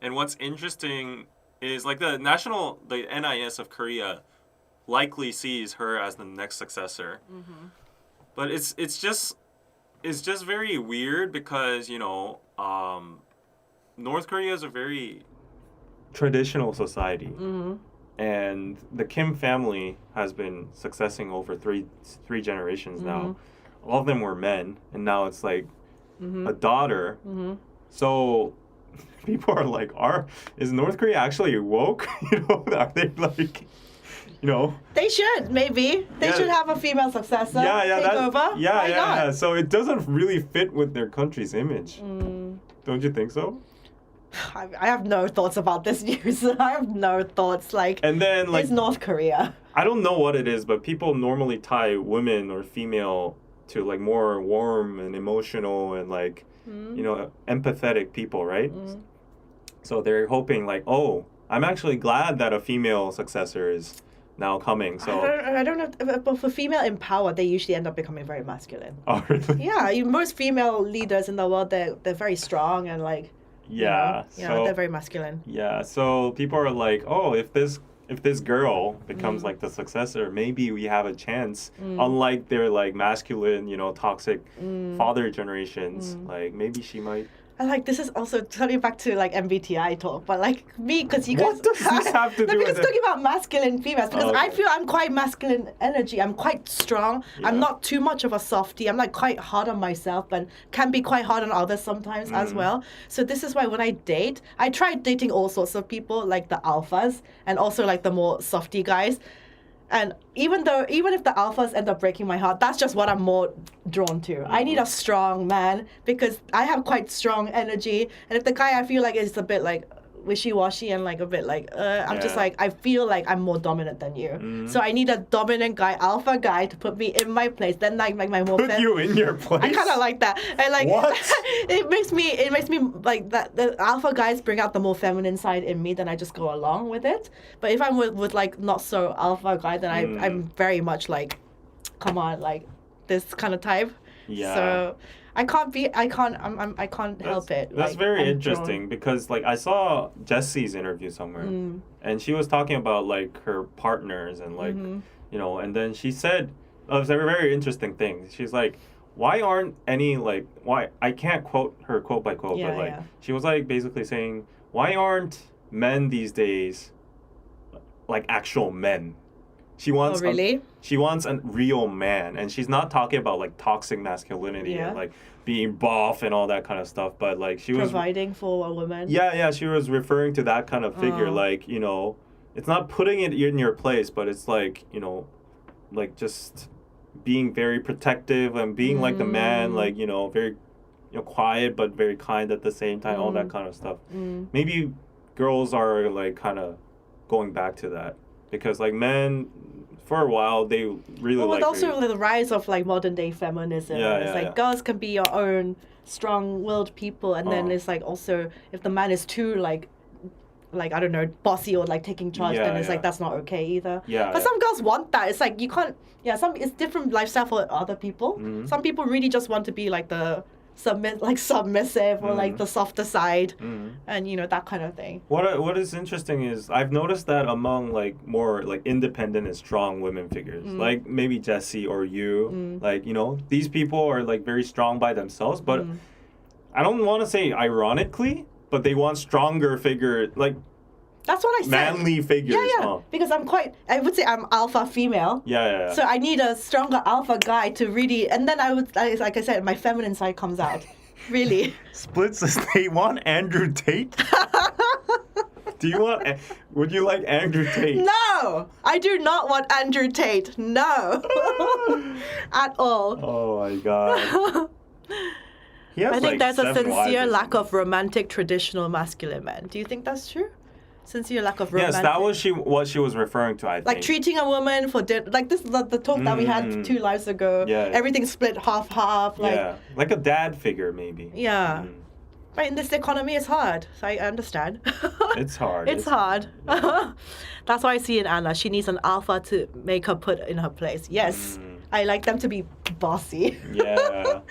And what's interesting is, like, the NIS of Korea likely sees her as the next successor. But it's just very weird because, North Korea is a very traditional society. And the Kim family has been successing over three generations now. All of them were men, and now it's like a daughter. So people are like, is North Korea actually woke? Are they like, They should, maybe. They should have a female successor. Take over. Why not? So it doesn't really fit with their country's image. Don't you think so? I have no thoughts about this news. I have no thoughts. And then, it's North Korea. I don't know what it is, but people normally tie women or female to like more warm and emotional and like, empathetic people, right? So they're hoping like, I'm actually glad that a female successor is now coming. So I don't know, but for female in power, they usually end up becoming very masculine. Oh, really? Yeah, most female leaders in the world, they're very strong and like. Yeah, so they're very masculine. Yeah, so people are like, if this girl becomes like the successor, maybe we have a chance. Unlike their like masculine, toxic father generations, like maybe she might. And like this is also turning back to like MBTI talk, but like me, because you guys. What does this have to do No, with because it? talking about masculine females, because I feel I'm quite masculine energy. I'm quite strong. Yeah. I'm not too much of a softie. I'm like quite hard on myself, but can be quite hard on others sometimes as well. So this is why when I date, I try dating all sorts of people, like the alphas and also like the more softie guys. And even if the alphas end up breaking my heart, that's just what I'm more drawn to. I need a strong man because I have quite strong energy. And if the guy I feel like is a bit like wishy-washy and like a bit like, I'm just like, I feel like I'm more dominant than you. So I need a dominant guy, alpha guy to put me in my place. Then like my more Put you in your place? I kind of like that. And like, What? it makes me like that. The alpha guys bring out the more feminine side in me. Then I just go along with it. But if I'm with like not so alpha guy, then I'm very much like, come on, like this kind of type. Yeah. So I can't help it. That's like, very I'm interesting drawn. because like I saw Jessie's interview somewhere and she was talking about like her partners and like you know, and then she said a very interesting thing. She's like, why aren't any like, why I can't quote her quote by quote, but like she was like basically saying, why aren't men these days like actual men? She wants she wants a real man, and she's not talking about like toxic masculinity and like being buff and all that kind of stuff, but like she was providing for a woman. Yeah, she was referring to that kind of figure, like, you know, it's not putting it in your place, but it's like, you know, like just being very protective and being like the man, like, you know, very, you know, quiet but very kind at the same time, all that kind of stuff. Maybe girls are like kind of going back to that. Because like men, for a while, they really like. Well, also the rise of like modern day feminism. It's like girls can be your own strong-willed people, and then it's like also if the man is too like I don't know, bossy or like taking charge, then it's like that's not okay either. But some girls want that. It's like you can't. It's different lifestyle for other people. Some people really just want to be like the submissive or like the softer side, and you know that kind of thing. What is interesting is I've noticed that among like more like independent and strong women figures, like maybe Jessie or you, like, you know, these people are like very strong by themselves, but I don't want to say ironically, but they want stronger figure, like that's what I said. Manly figures. Because I would say I'm alpha female. Yeah. So I need a stronger alpha guy to really, and then like I said, my feminine side comes out. Really. Split says they want Andrew Tate. Would you like Andrew Tate? No! I do not want Andrew Tate. No. At all. Oh my god. I think there's a sincere lack of romantic traditional masculine men. Do you think that's true? Sincere lack of romantic. Yes, that was what she was referring to, I think. Like treating a woman for dinner, like this the talk that we had 2 lives ago. Yeah. Everything's split half. Like, like a dad figure maybe. Yeah. But in this economy, it's hard. So I understand. It's hard. It's hard. That's why I see in Anna. She needs an alpha to make her put in her place. Yes. I like them to be bossy. Yeah.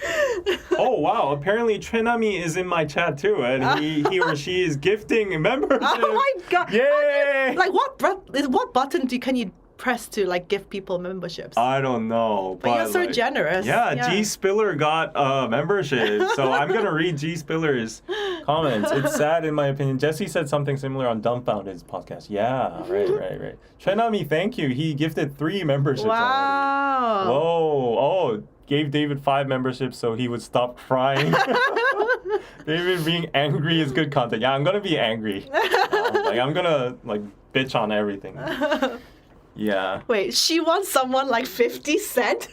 Oh wow! Apparently Trinami is in my chat too, and he or she is gifting membership. Oh my god! Yay! Like what button can you press to like give people memberships? I don't know. But you're so generous. Yeah, G Spiller got a membership, so I'm gonna read G Spiller's comments. It's sad in my opinion. Jesse said something similar on Dumbfounded's podcast. Yeah, right. Trinami, thank you. He gifted 3 memberships. Wow. Already. Whoa. Oh, gave David 5 memberships so he would stop crying. David being angry is good content. Yeah, I'm gonna be angry. I'm gonna like bitch on everything. Yeah. Wait, she wants someone like 50 Cent?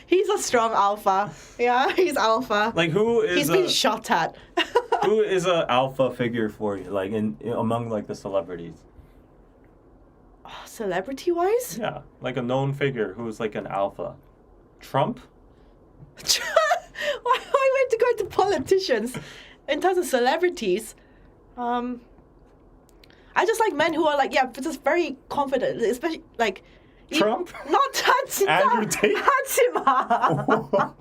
He's a strong alpha. Yeah, he's alpha. Like He's been shot at. Who is a alpha figure for you? Like among like the celebrities? Celebrity-wise? Yeah, like a known figure who's like an alpha. Trump? Why went to go into politicians? In terms of celebrities, I just like men who are like, just very confident, especially like... Trump? Not Hatsima. Andrew Tate? Hatsima.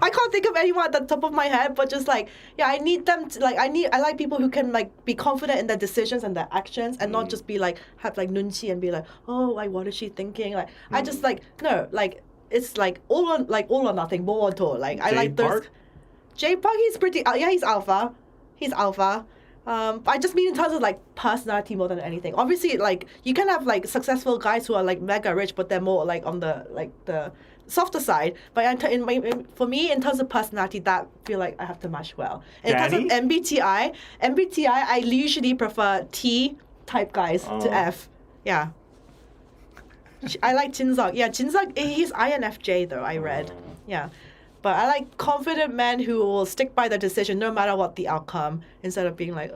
I can't think of anyone at the top of my head, but just like, I need them to, like, I like people who can like be confident in their decisions and their actions and not just be like, have like nunchi and be like, oh, like, what is she thinking? Like, I just like, no, like, it's like all or nothing, more or like, I like those. J-Park, he's pretty. Yeah, he's alpha. He's alpha. I just mean in terms of like personality more than anything. Obviously, like you can have like successful guys who are like mega rich, but they're more like on the softer side. But for me, in terms of personality, that feel like I have to match well. In terms of MBTI, I usually prefer T type guys to F. Yeah. I like Jinzok. Yeah, Jinzok, he's INFJ though, I read. Yeah. But I like confident men who will stick by the decision no matter what the outcome, instead of being like,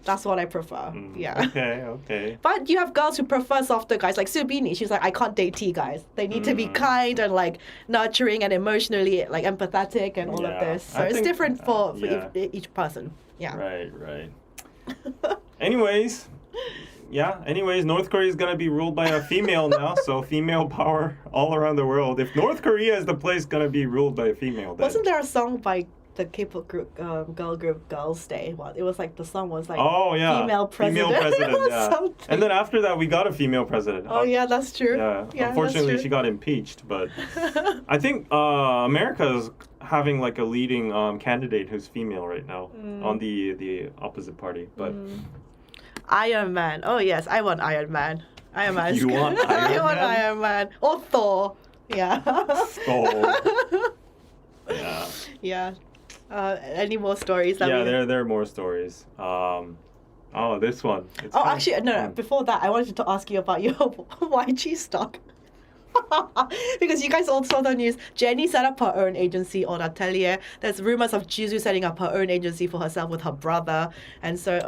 that's what I prefer. Yeah. Okay. But you have girls who prefer softer guys, like Subini. She's like, I can't date T guys. They need to be kind and like nurturing and emotionally like empathetic and all of this. So it's different for each person. Yeah. Right. Anyways, North Korea is gonna be ruled by a female now, so female power all around the world. If North Korea is the place gonna be ruled by a female, then... Wasn't there a song by the K-pop group, girl group Girls' Day? Well, it was like the song was like female president. Yeah. And then after that, we got a female president. Oh yeah, that's true. Yeah, unfortunately, she got impeached, but I think America is having like a leading candidate who's female right now on the opposite party, but. Iron Man. Oh yes, I want Iron Man. Iron Man. You want Iron Man? I want Iron Man. Or Thor. Yeah. Thor. Yeah. Any more stories? There are more stories. This one. Actually, no. Before that, I wanted to ask you about your YG stock. Because you guys all saw the news. Jennie set up her own agency on Atelier. There's rumors of Jisoo setting up her own agency for herself with her brother. And so,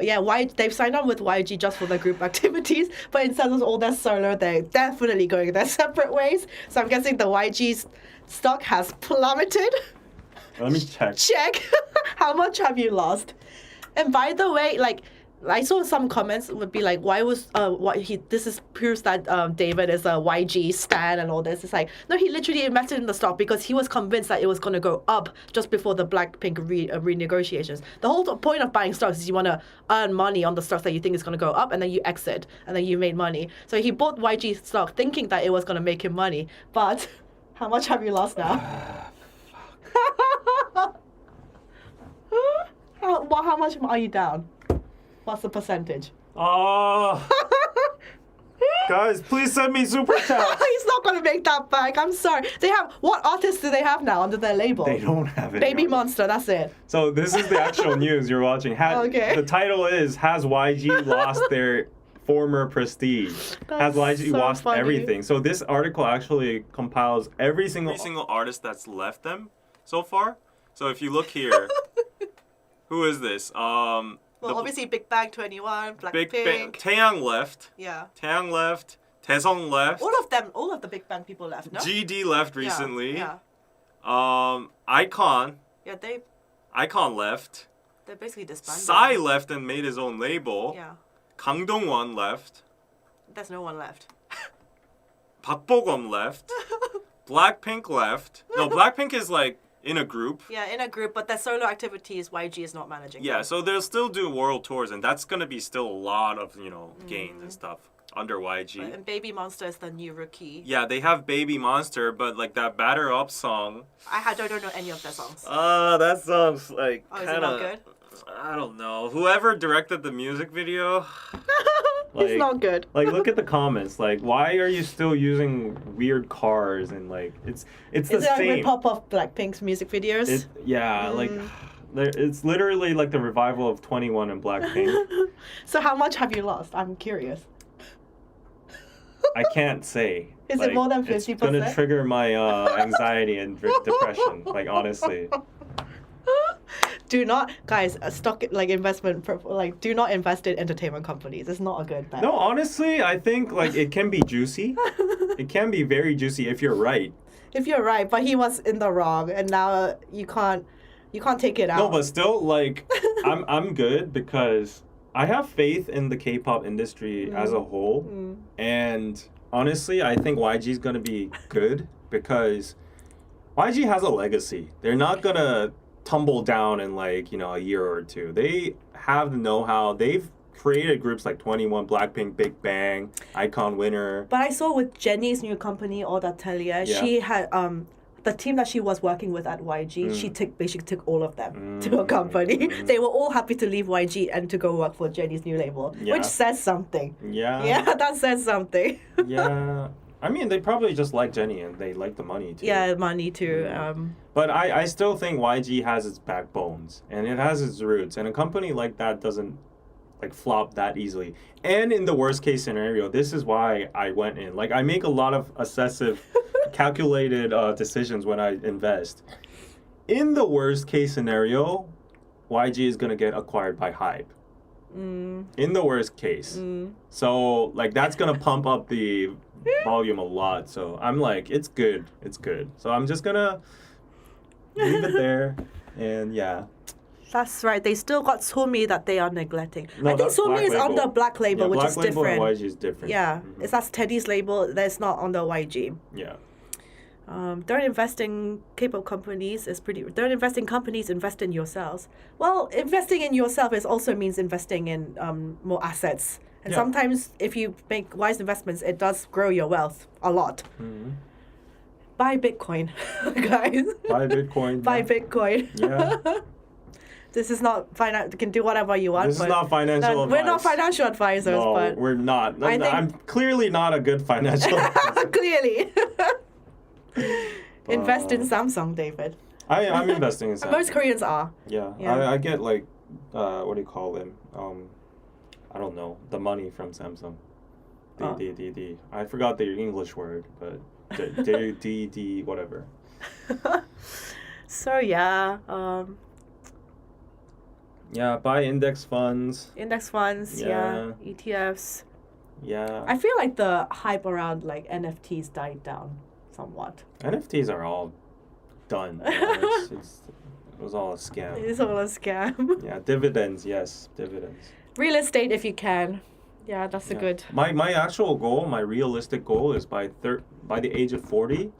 they've signed on with YG just for the group activities. But instead of all their solo, they're definitely going their separate ways. So I'm guessing the YG stock has plummeted. Let me check. How much have you lost? And by the way, like, I saw some comments would be like, this is proves that David is a YG stan and all this. It's like, no, he literally invested in the stock because he was convinced that it was going to go up just before the Blackpink renegotiations. The whole point of buying stocks is you want to earn money on the stocks that you think is going to go up, and then you exit, and then you made money. So he bought YG stock thinking that it was going to make him money. But how much have you lost now? How much are you down? What's the percentage? Guys, please send me super chats. He's not going to make that back. I'm sorry. What artists do they have now under their label? They don't have it. Baby Monster, that's it. So this is the actual news you're watching. Okay. The title is, Has YG Lost Their Former Prestige? Has YG lost everything? So this article actually compiles every single artist that's left them so far. So if you look here, who is this? Well, obviously Big Bang 21, Blackpink. Big Bang. Taeyang left. Yeah. Taeyang left. Taesung left. All of the Big Bang people left, no? GD left recently. Yeah. iKON. Yeah, iKON left. They're basically disbanded. Psy left and made his own label. Yeah. Kang Dong-won left. There's no one left. Park Bo-gum left. Blackpink left. No, Blackpink is like in a group. Yeah, in a group, but their solo activities, YG is not managing. Yeah, so they'll still do world tours, and that's gonna be still a lot of, gains and stuff under YG. And Baby Monster is the new rookie. Yeah, they have Baby Monster, but like that Batter Up song. I don't know any of their songs. That song's like is it not good? I don't know. Whoever directed the music video. It's not good. Like, look at the comments. Like, why are you still using weird cars and like it's the same. Is it a rip-off of Blackpink's music videos? Like it's literally like the revival of 21 and Blackpink. So how much have you lost? I'm curious. I can't say. Is it more than 50%? It's gonna trigger my anxiety and depression. Like, honestly. Do not, guys, stock investment, do not invest in entertainment companies. It's not a good bet. No, honestly, I think like it can be juicy. It can be very juicy if you're right. If you're right, but he was in the wrong, and now you can't take it out. No, but still, like, I'm good because I have faith in the K-pop industry as a whole, and honestly, I think YG is gonna be good because YG has a legacy. They're not gonna tumble down in like a year or two. They have the know-how. They've created groups like 21, Blackpink, Big Bang, iKON Winner. But I saw with Jennie's new company, Atelier, she had the team that she was working with at YG, she basically took all of them to her company. They were all happy to leave YG and to go work for Jenny's new label, which says something. Yeah, that says something. Yeah. I mean, they probably just like Jenny and they like the money too. Yeah, money too. But I still think YG has its backbones and it has its roots, and a company like that doesn't like flop that easily. And in the worst case scenario, this is why I went in. Like, I make a lot of calculated decisions when I invest. In the worst case scenario, YG is gonna get acquired by Hype. In the worst case. So like that's gonna pump up the volume a lot. So I'm like, it's good. So I'm just gonna leave it there, and yeah. That's right. They still got Sumi that they are neglecting. No, I think that's Sumi Black is on Label. the Black Label, which Black is Label different. and YG is different. Yeah, that's Teddy's label. That's not on the YG. Yeah. Don't invest in K-pop companies. Don't invest in companies. Invest in yourselves. Well, investing in yourself also means investing in more assets. And sometimes, if you make wise investments, it does grow your wealth a lot. Buy Bitcoin, guys. Buy Bitcoin. Buy Bitcoin. Yeah. This is not finance. You can do whatever you want. This is not financial advice. We're not financial advisors, No, but we're not. I think- I'm clearly not a good financial advisor. clearly. Invest in Samsung, David. I'm investing in Samsung. Most Koreans are. Yeah. Yeah. I get like, what do you call them? I don't know, the money from Samsung. I forgot the English word, but whatever. So yeah, Yeah, buy index funds. index funds, ETFs. Yeah. I feel like the hype around like NFTs died down somewhat. NFTs are all done. It was all a scam. It's all a scam. Yeah, dividends, yes, dividends. Real estate, if you can. Yeah, that's a good. My actual goal, my realistic goal is by the age of 40,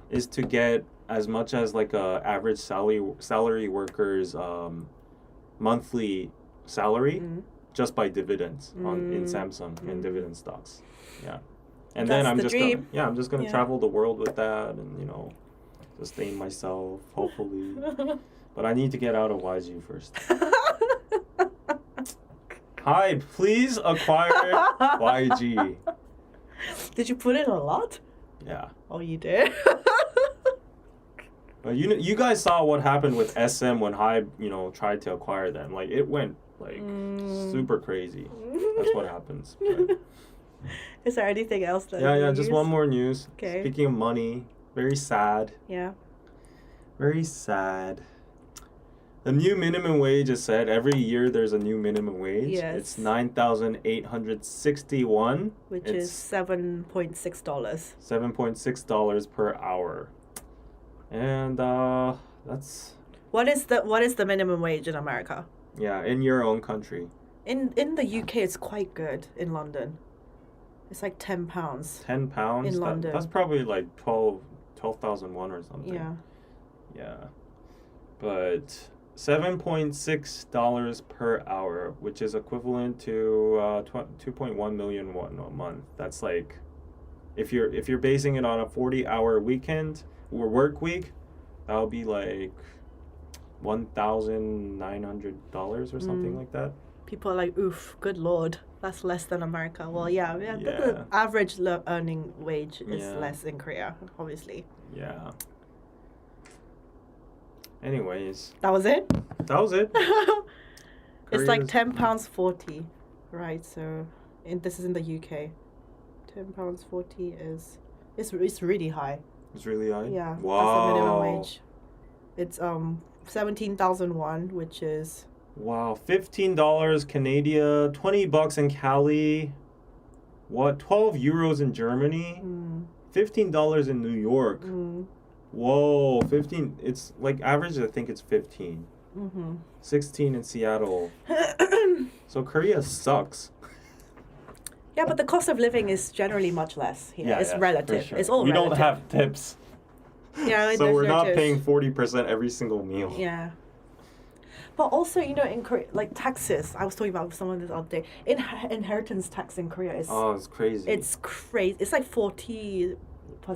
is to get as much as like a average salary worker's monthly salary just by dividends in Samsung and dividend stocks. Yeah. And then I'm just gonna travel the world with that, and sustain myself, hopefully. But I need to get out of YG first. Hi, please acquire YG. Did you put in a lot? Yeah. Oh, you did? But you guys saw what happened with SM when Hybe, tried to acquire them. Like, it went like super crazy. That's what happens. But. Is there anything else that just one more news. Okay. Speaking of money, very sad. Yeah. Very sad. The new minimum wage is set. Every year there's a new minimum wage. Yes. It's 9,861. Which is $7.6. $7.6 per hour. And that's What is the minimum wage in America? yeah, in your own country. In the UK, it's quite good in London. It's like £10. £10 in London. That's probably like 12,001 or something. Yeah. Yeah. But $7.6 per hour, which is equivalent to 2.1 million won a month. That's like, if you're basing it on a 40-hour weekend or work week, that would be like $1,900 or something like that. People are like, oof, good lord, that's less than America. Well, yeah. The average earning wage is less in Korea, obviously. Yeah. Anyways. That was it? That was it. It's like £10.40, right? So this is in the UK. £10.40 is it's really high. It's really high? Yeah. Wow. That's the minimum wage. It's 17,001, which is wow, $15 Canadian, $20 in Cali. What? 12 euros in Germany? $15 in New York. Whoa, 15. It's like average, I think it's 15. 16 in Seattle. So Korea sucks. Yeah, but the cost of living is generally much less here. It's relative. Sure. It's all we relative. don't have tips. Yeah, so we're not paying 40% every single meal. Yeah. But also, in Korea, like taxes, I was talking about with someone this other day. Inheritance tax in Korea is... Oh, it's crazy. It's crazy. It's like 40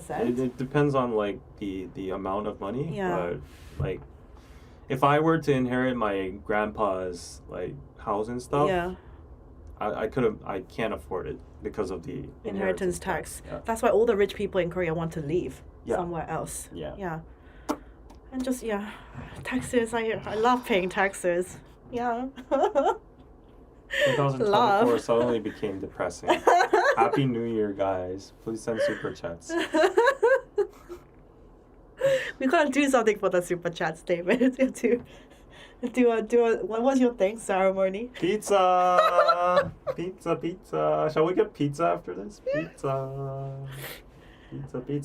It depends on like the amount of money. Yeah. But like, if I were to inherit my grandpa's like house and stuff, Yeah. I can't afford it because of the Inheritance tax. Yeah. That's why all the rich people in Korea want to leave somewhere else. Yeah. Yeah. And just taxes. I love paying taxes. Yeah. 2024 Love. suddenly became depressing. Happy New Year, guys. Please send super chats. We gotta do something for the super chats, David. do a what was your thing ceremony? Pizza! Pizza. Shall we get pizza after this? Pizza.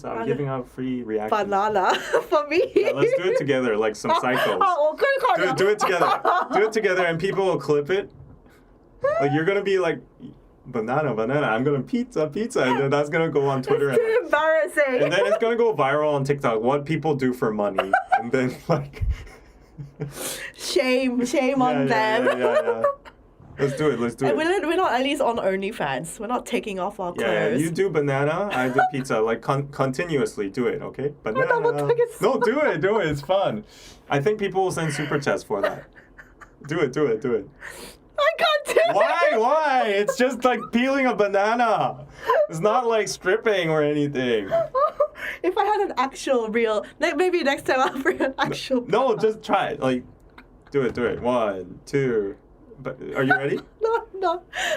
I'm giving out free reactions. Banana for me. Yeah, let's do it together like some psychos. Do it together. Do it together and people will clip it. Like you're gonna be like banana. I'm gonna pizza, and then that's gonna go on Twitter. It's too embarrassing. And then it's gonna go viral on TikTok. What people do for money, and then like shame on them. Yeah. Let's do it. And we're not at least on OnlyFans. We're not taking off our clothes. Yeah, you do banana, I do pizza. Like continuously do it, okay? Banana. No, do it. It's fun. I think people will send super chats for that. Do it. I can't do it. Why? It's just like peeling a banana. It's not like stripping or anything. If I had an actual real, maybe next time I'll bring an actual. No, just try it. Like, do it. 1, 2. But are you ready? No,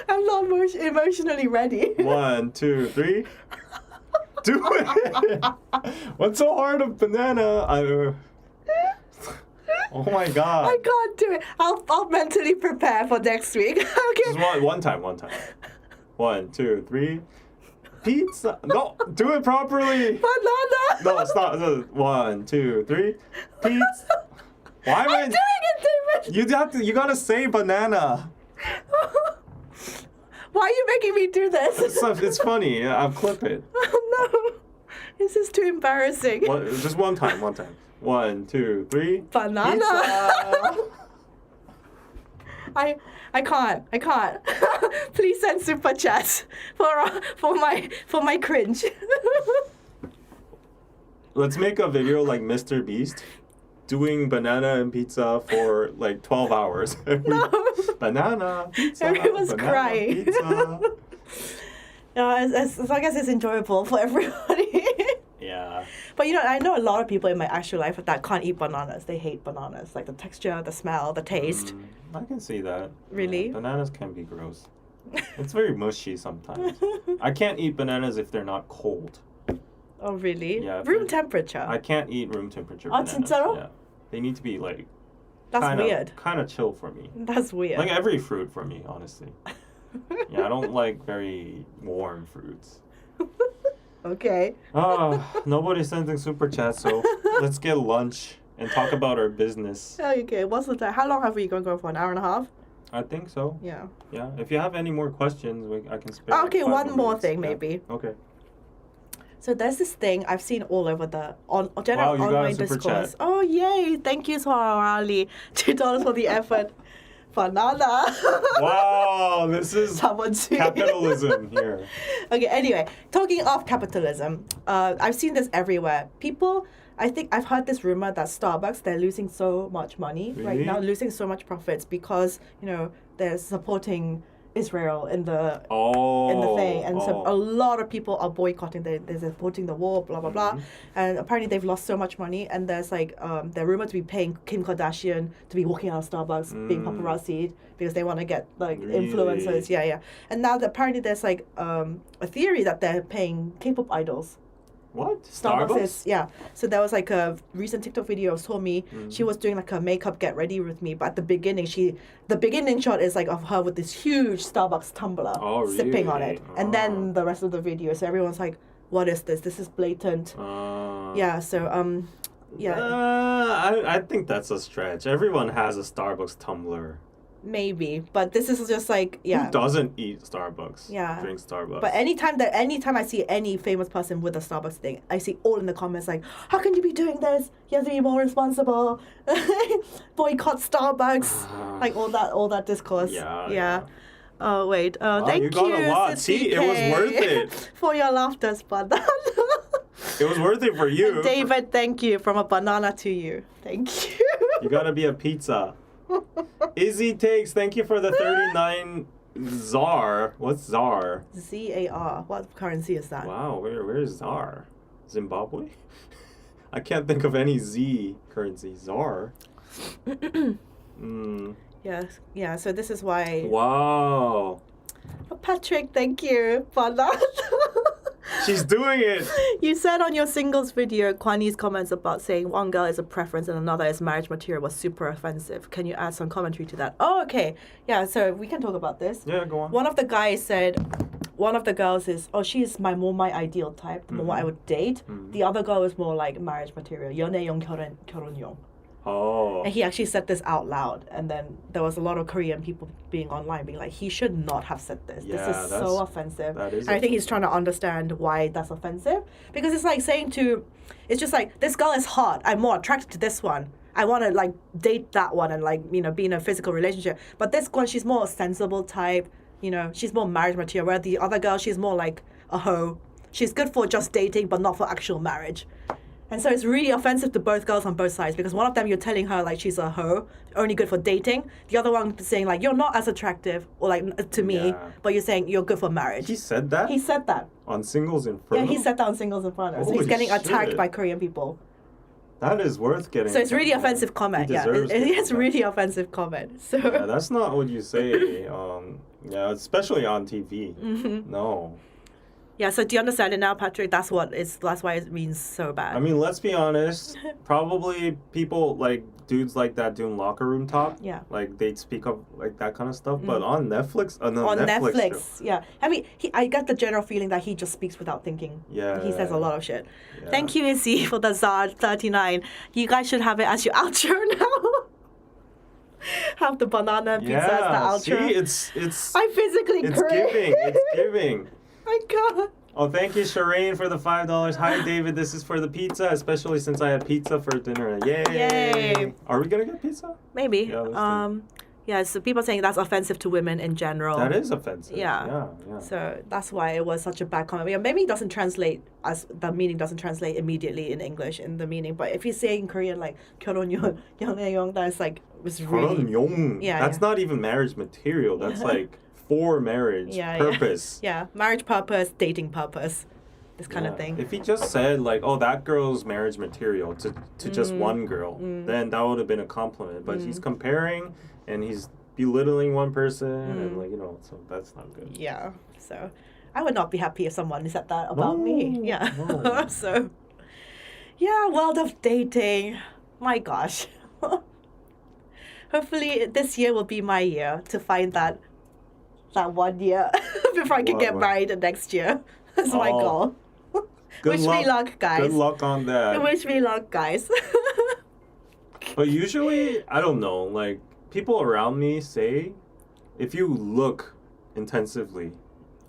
I'm not emotionally ready. 1, 2, 3. Do it. What's so hard of banana? Oh my god. I can't do it. I'll mentally prepare for next week. Okay. Just one time. 1, 2, 3. Pizza. No, do it properly. Banana. No, stop. 1, 2, 3. Pizza. Why am I'm doing it, David. You gotta say banana. Why are you making me do this? It's funny. I'll clip it. No. This is too embarrassing. Just one time. 1, 2, 3. Banana. Pizza. I can't. Please send super chats for my cringe. Let's make a video like Mr. Beast doing banana and pizza for like 12 hours. No. Banana, pizza. Everyone's crying. Pizza. As long as it's enjoyable for everybody. Yeah. But I know a lot of people in my actual life that can't eat bananas. They hate bananas, like the texture, the smell, the taste. I can see that. Really? Yeah, bananas can be gross. It's very mushy sometimes. I can't eat bananas if they're not cold. Oh, really? Yeah. Room temperature. I can't eat room temperature Oh, bananas. 진짜로? Yeah. They need to be like That's weird. Kind of chill for me. That's weird. Like every fruit for me, honestly. Yeah, I don't like very warm fruits. Okay. Nobody's sending super chats, so let's get lunch and talk about our business. Okay, what's the time? How long have we gone for? An hour and a half? I think so. Yeah. Yeah. If you have any more questions, I can spare. Okay, like 5 one more minutes. thing Yeah. maybe. Okay. So there's this thing I've seen all over the Wow, general you got a online super discourse. chat. Oh yay! Thank you, Sorali. $2 for the effort. Banana. Wow, this is Someone see. capitalism here. Okay, anyway, talking of capitalism, I've seen this everywhere. I think I've heard this rumor that Starbucks, they're losing so much money right Really? now, losing so much profits because, they're supporting Israel in the thing. And so a lot of people are boycotting, they're supporting the war, blah, blah, blah. And apparently they've lost so much money. And there's like, they're rumored to be paying Kim Kardashian to be walking out of Starbucks, being paparazzi'd because they want to get like influencers. Yeah. And now apparently there's like a theory that they're paying K-pop idols. What? Starbucks is, yeah. So there was like a recent TikTok video of Somi. She was doing like a makeup get ready with me, but at the beginning the beginning shot is like of her with this huge Starbucks tumbler sipping on it. And then the rest of the video, so everyone's like, what is this? This is blatant. Yeah, so yeah. I think that's a stretch. Everyone has a Starbucks tumbler. Maybe, but this is just like, yeah. Who doesn't eat Starbucks? Yeah. Drink Starbucks. But anytime I see any famous person with a Starbucks thing, I see all in the comments like, how can you be doing this? You have to be more responsible. Boycott Starbucks. Like all that discourse. Yeah. Oh wait. Wow, Thank you got a lot. Sid See, it CK, was worth it. for your laughter, Banana. It was worth it for you. David, thank you. From a banana to you. Thank you. You gotta be a pizza. Izzy Takes, thank you for the 39 ZAR. What's ZAR? ZAR. What currency is that? Wow, where is ZAR? Zimbabwe? I can't think of any Z currency. ZAR. Yes. Yeah, so this is why... Wow. Oh, Patrick, thank you. Banana. She's doing it. You said on your singles video, Kwan Yee's comments about saying one girl is a preference and another is marriage material was super offensive. Can you add some commentary to that? Oh, okay. Yeah, so we can talk about this. Yeah, go on. One of the guys said, one of the girls is, she's my ideal type, the more I would date. The other girl is more like marriage material. 연애용, 결혼용. Oh. And he actually said this out loud. And then there was a lot of Korean people being online being like, he should not have said this. Yeah, this is so offensive. That is and I think he's trying to understand why that's offensive. Because it's like saying it's just like, this girl is hot. I'm more attracted to this one. I want to like date that one and like, be in a physical relationship. But this one, she's more a sensible type. She's more marriage material. Where the other girl, she's more like a hoe. She's good for just dating, but not for actual marriage. And so it's really offensive to both girls on both sides because one of them you're telling her like she's a hoe, only good for dating. The other one saying like you're not as attractive or like to me, but you're saying you're good for marriage. He said that? He said that. On Singles Inferno? Yeah, he said that on Singles Inferno. So he's getting attacked by Korean people. That is worth getting. So it's really offensive comment. Yeah, it's really offensive comment. So yeah, that's not what you say. Yeah, especially on TV. No. Yeah, so do you understand it now, Patrick? That's why it means so bad. I mean, let's be honest. Probably people like dudes like that doing locker room talk. Yeah. Like they speak of like that kind of stuff. But on Netflix, on Netflix, yeah. I mean, I get the general feeling that he just speaks without thinking. Yeah. He says a lot of shit. Yeah. Thank you, Izzy, for the ZAR 39. You guys should have it as your outro now. Have the banana pizza as the outro. See, it's. I'm physically giving. It's giving. My God. Oh, thank you, Shireen, for the $5. Hi, David. This is for the pizza, especially since I had pizza for dinner. Yay! Are we gonna get pizza? Maybe. Yeah, so people are saying that's offensive to women in general. That is offensive. Yeah. So that's why it was such a bad comment. Yeah, maybe it doesn't translate as the meaning doesn't translate immediately in English in the meaning. But if you say in Korean like 결혼용, 연애용, that's like was really. 결혼용. Yeah. That's not even marriage material. That's like for marriage purpose. Yeah, marriage purpose, dating purpose. This kind of thing. If he just said like, "Oh, that girl's marriage material" to just one girl, then that would have been a compliment. But he's comparing and he's belittling one person, and like so that's not good. Yeah. So I would not be happy if someone said that about me. Yeah. No. So yeah, world of dating. My gosh. Hopefully this year will be my year to find that 1 year before I can get married the next year. That's my goal. Wish me luck, guys. Good luck on that. Wish me luck, guys. But usually, I don't know, like, people around me say, if you look intensively,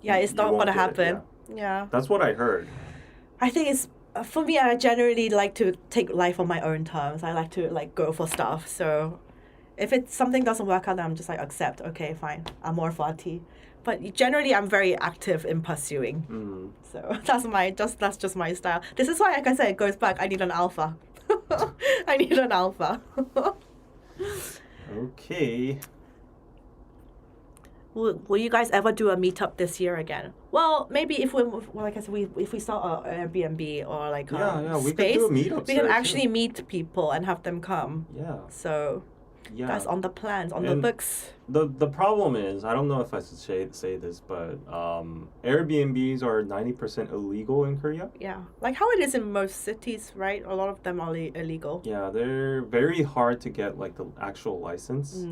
it's not going to happen. Yeah. That's what I heard. I think it's, for me, I generally like to take life on my own terms. I like to, like, go for stuff. So if something doesn't work out, then I'm just like, accept. Okay, fine. Amor fati. But generally, I'm very active in pursuing. So that's just my style. This is why, like I said, it goes back. I need an alpha. I need an alpha. Okay. Will you guys ever do a meetup this year again? Well, maybe if we start an Airbnb or like we space, could do a meetup. We can actually meet people and have them come. Yeah. So. Yeah. That's on the plans, on the books. The problem is, I don't know if I should say this, but Airbnbs are 90% illegal in Korea. Yeah, like how it is in most cities, right? A lot of them are illegal. Yeah, they're very hard to get like the actual license.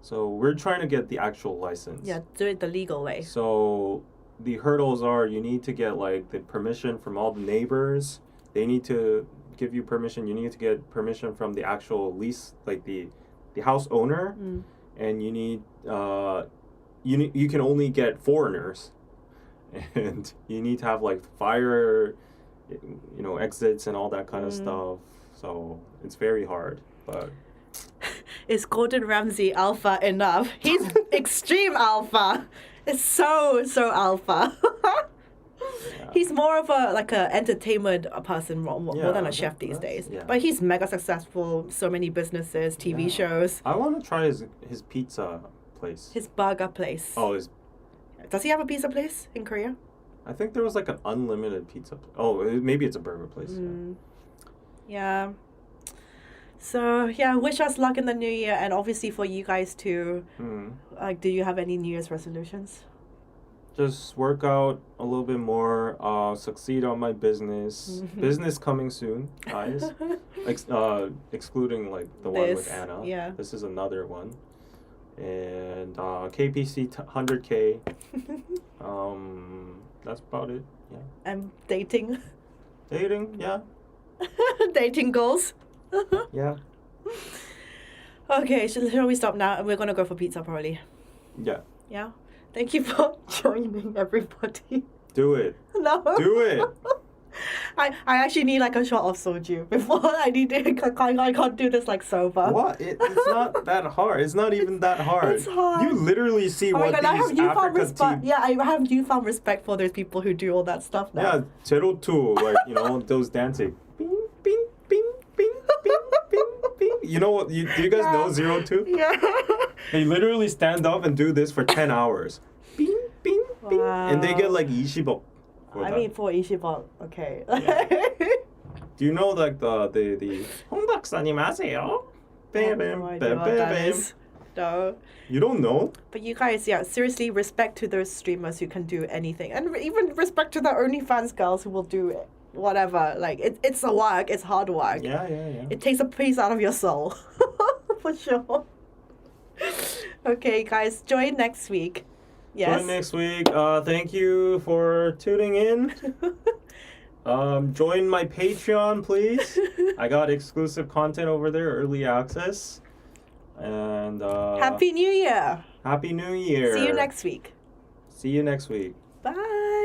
So we're trying to get the actual license. Yeah, do it the legal way. So the hurdles are you need to get like the permission from all the neighbors. They need to give you permission. You need to get permission from the actual lease, like the house owner, and you need you can only get foreigners, and you need to have like fire exits and all that kind of stuff. So it's very hard. But is Gordon Ramsay alpha enough? He's extreme alpha. It's so alpha. He's more of a entertainment person more than a chef these days. Yeah. But he's mega successful. So many businesses, TV shows. I want to try his pizza place. His burger place. Oh, does he have a pizza place in Korea? I think there was like an unlimited pizza. Maybe it's a burger place. Yeah. So yeah, wish us luck in the new year, and obviously for you guys too. Do you have any New Year's resolutions? Just work out a little bit more. Succeed on my business. Business coming soon, guys. Excluding like the one with Anna. Yeah. This is another one. And KPC 100K. That's about it. Yeah. And dating. Dating, yeah. Dating goals. Yeah. Okay, shall we stop now? And we're gonna go for pizza probably. Yeah. Yeah. Thank you for joining, everybody. Do it. No. Do it. I actually need like a shot of soju before I can't do this like sober. What? It's not that hard. It's not even that hard. It's hard. You literally see what God, these African team. Yeah, I have newfound respect for those people who do all that stuff now. Yeah, Zerotu, like those dancing. Bing, bing, bing, bing, bing, bing, bing. You know what? Do you guys know Zerotu? Yeah. They literally stand up and do this for 10 hours. Bing, bing, bing, and they get like 20억. For 20억, okay. Yeah. Do you know like the 홍 박사님 아세요? Bam, bam, no bam, idea what bam, that bam. is. No. You don't know? But you guys, yeah, seriously, respect to those streamers who can do anything. And even respect to the OnlyFans girls who will do whatever. Like, it's a work. It's hard work. Yeah. It takes a piece out of your soul. For sure. Okay, guys, join next week. Yes. Join next week. Thank you for tuning in. Join my Patreon, please. I got exclusive content over there, early access. And Happy New Year. Happy New Year. See you next week. See you next week. Bye.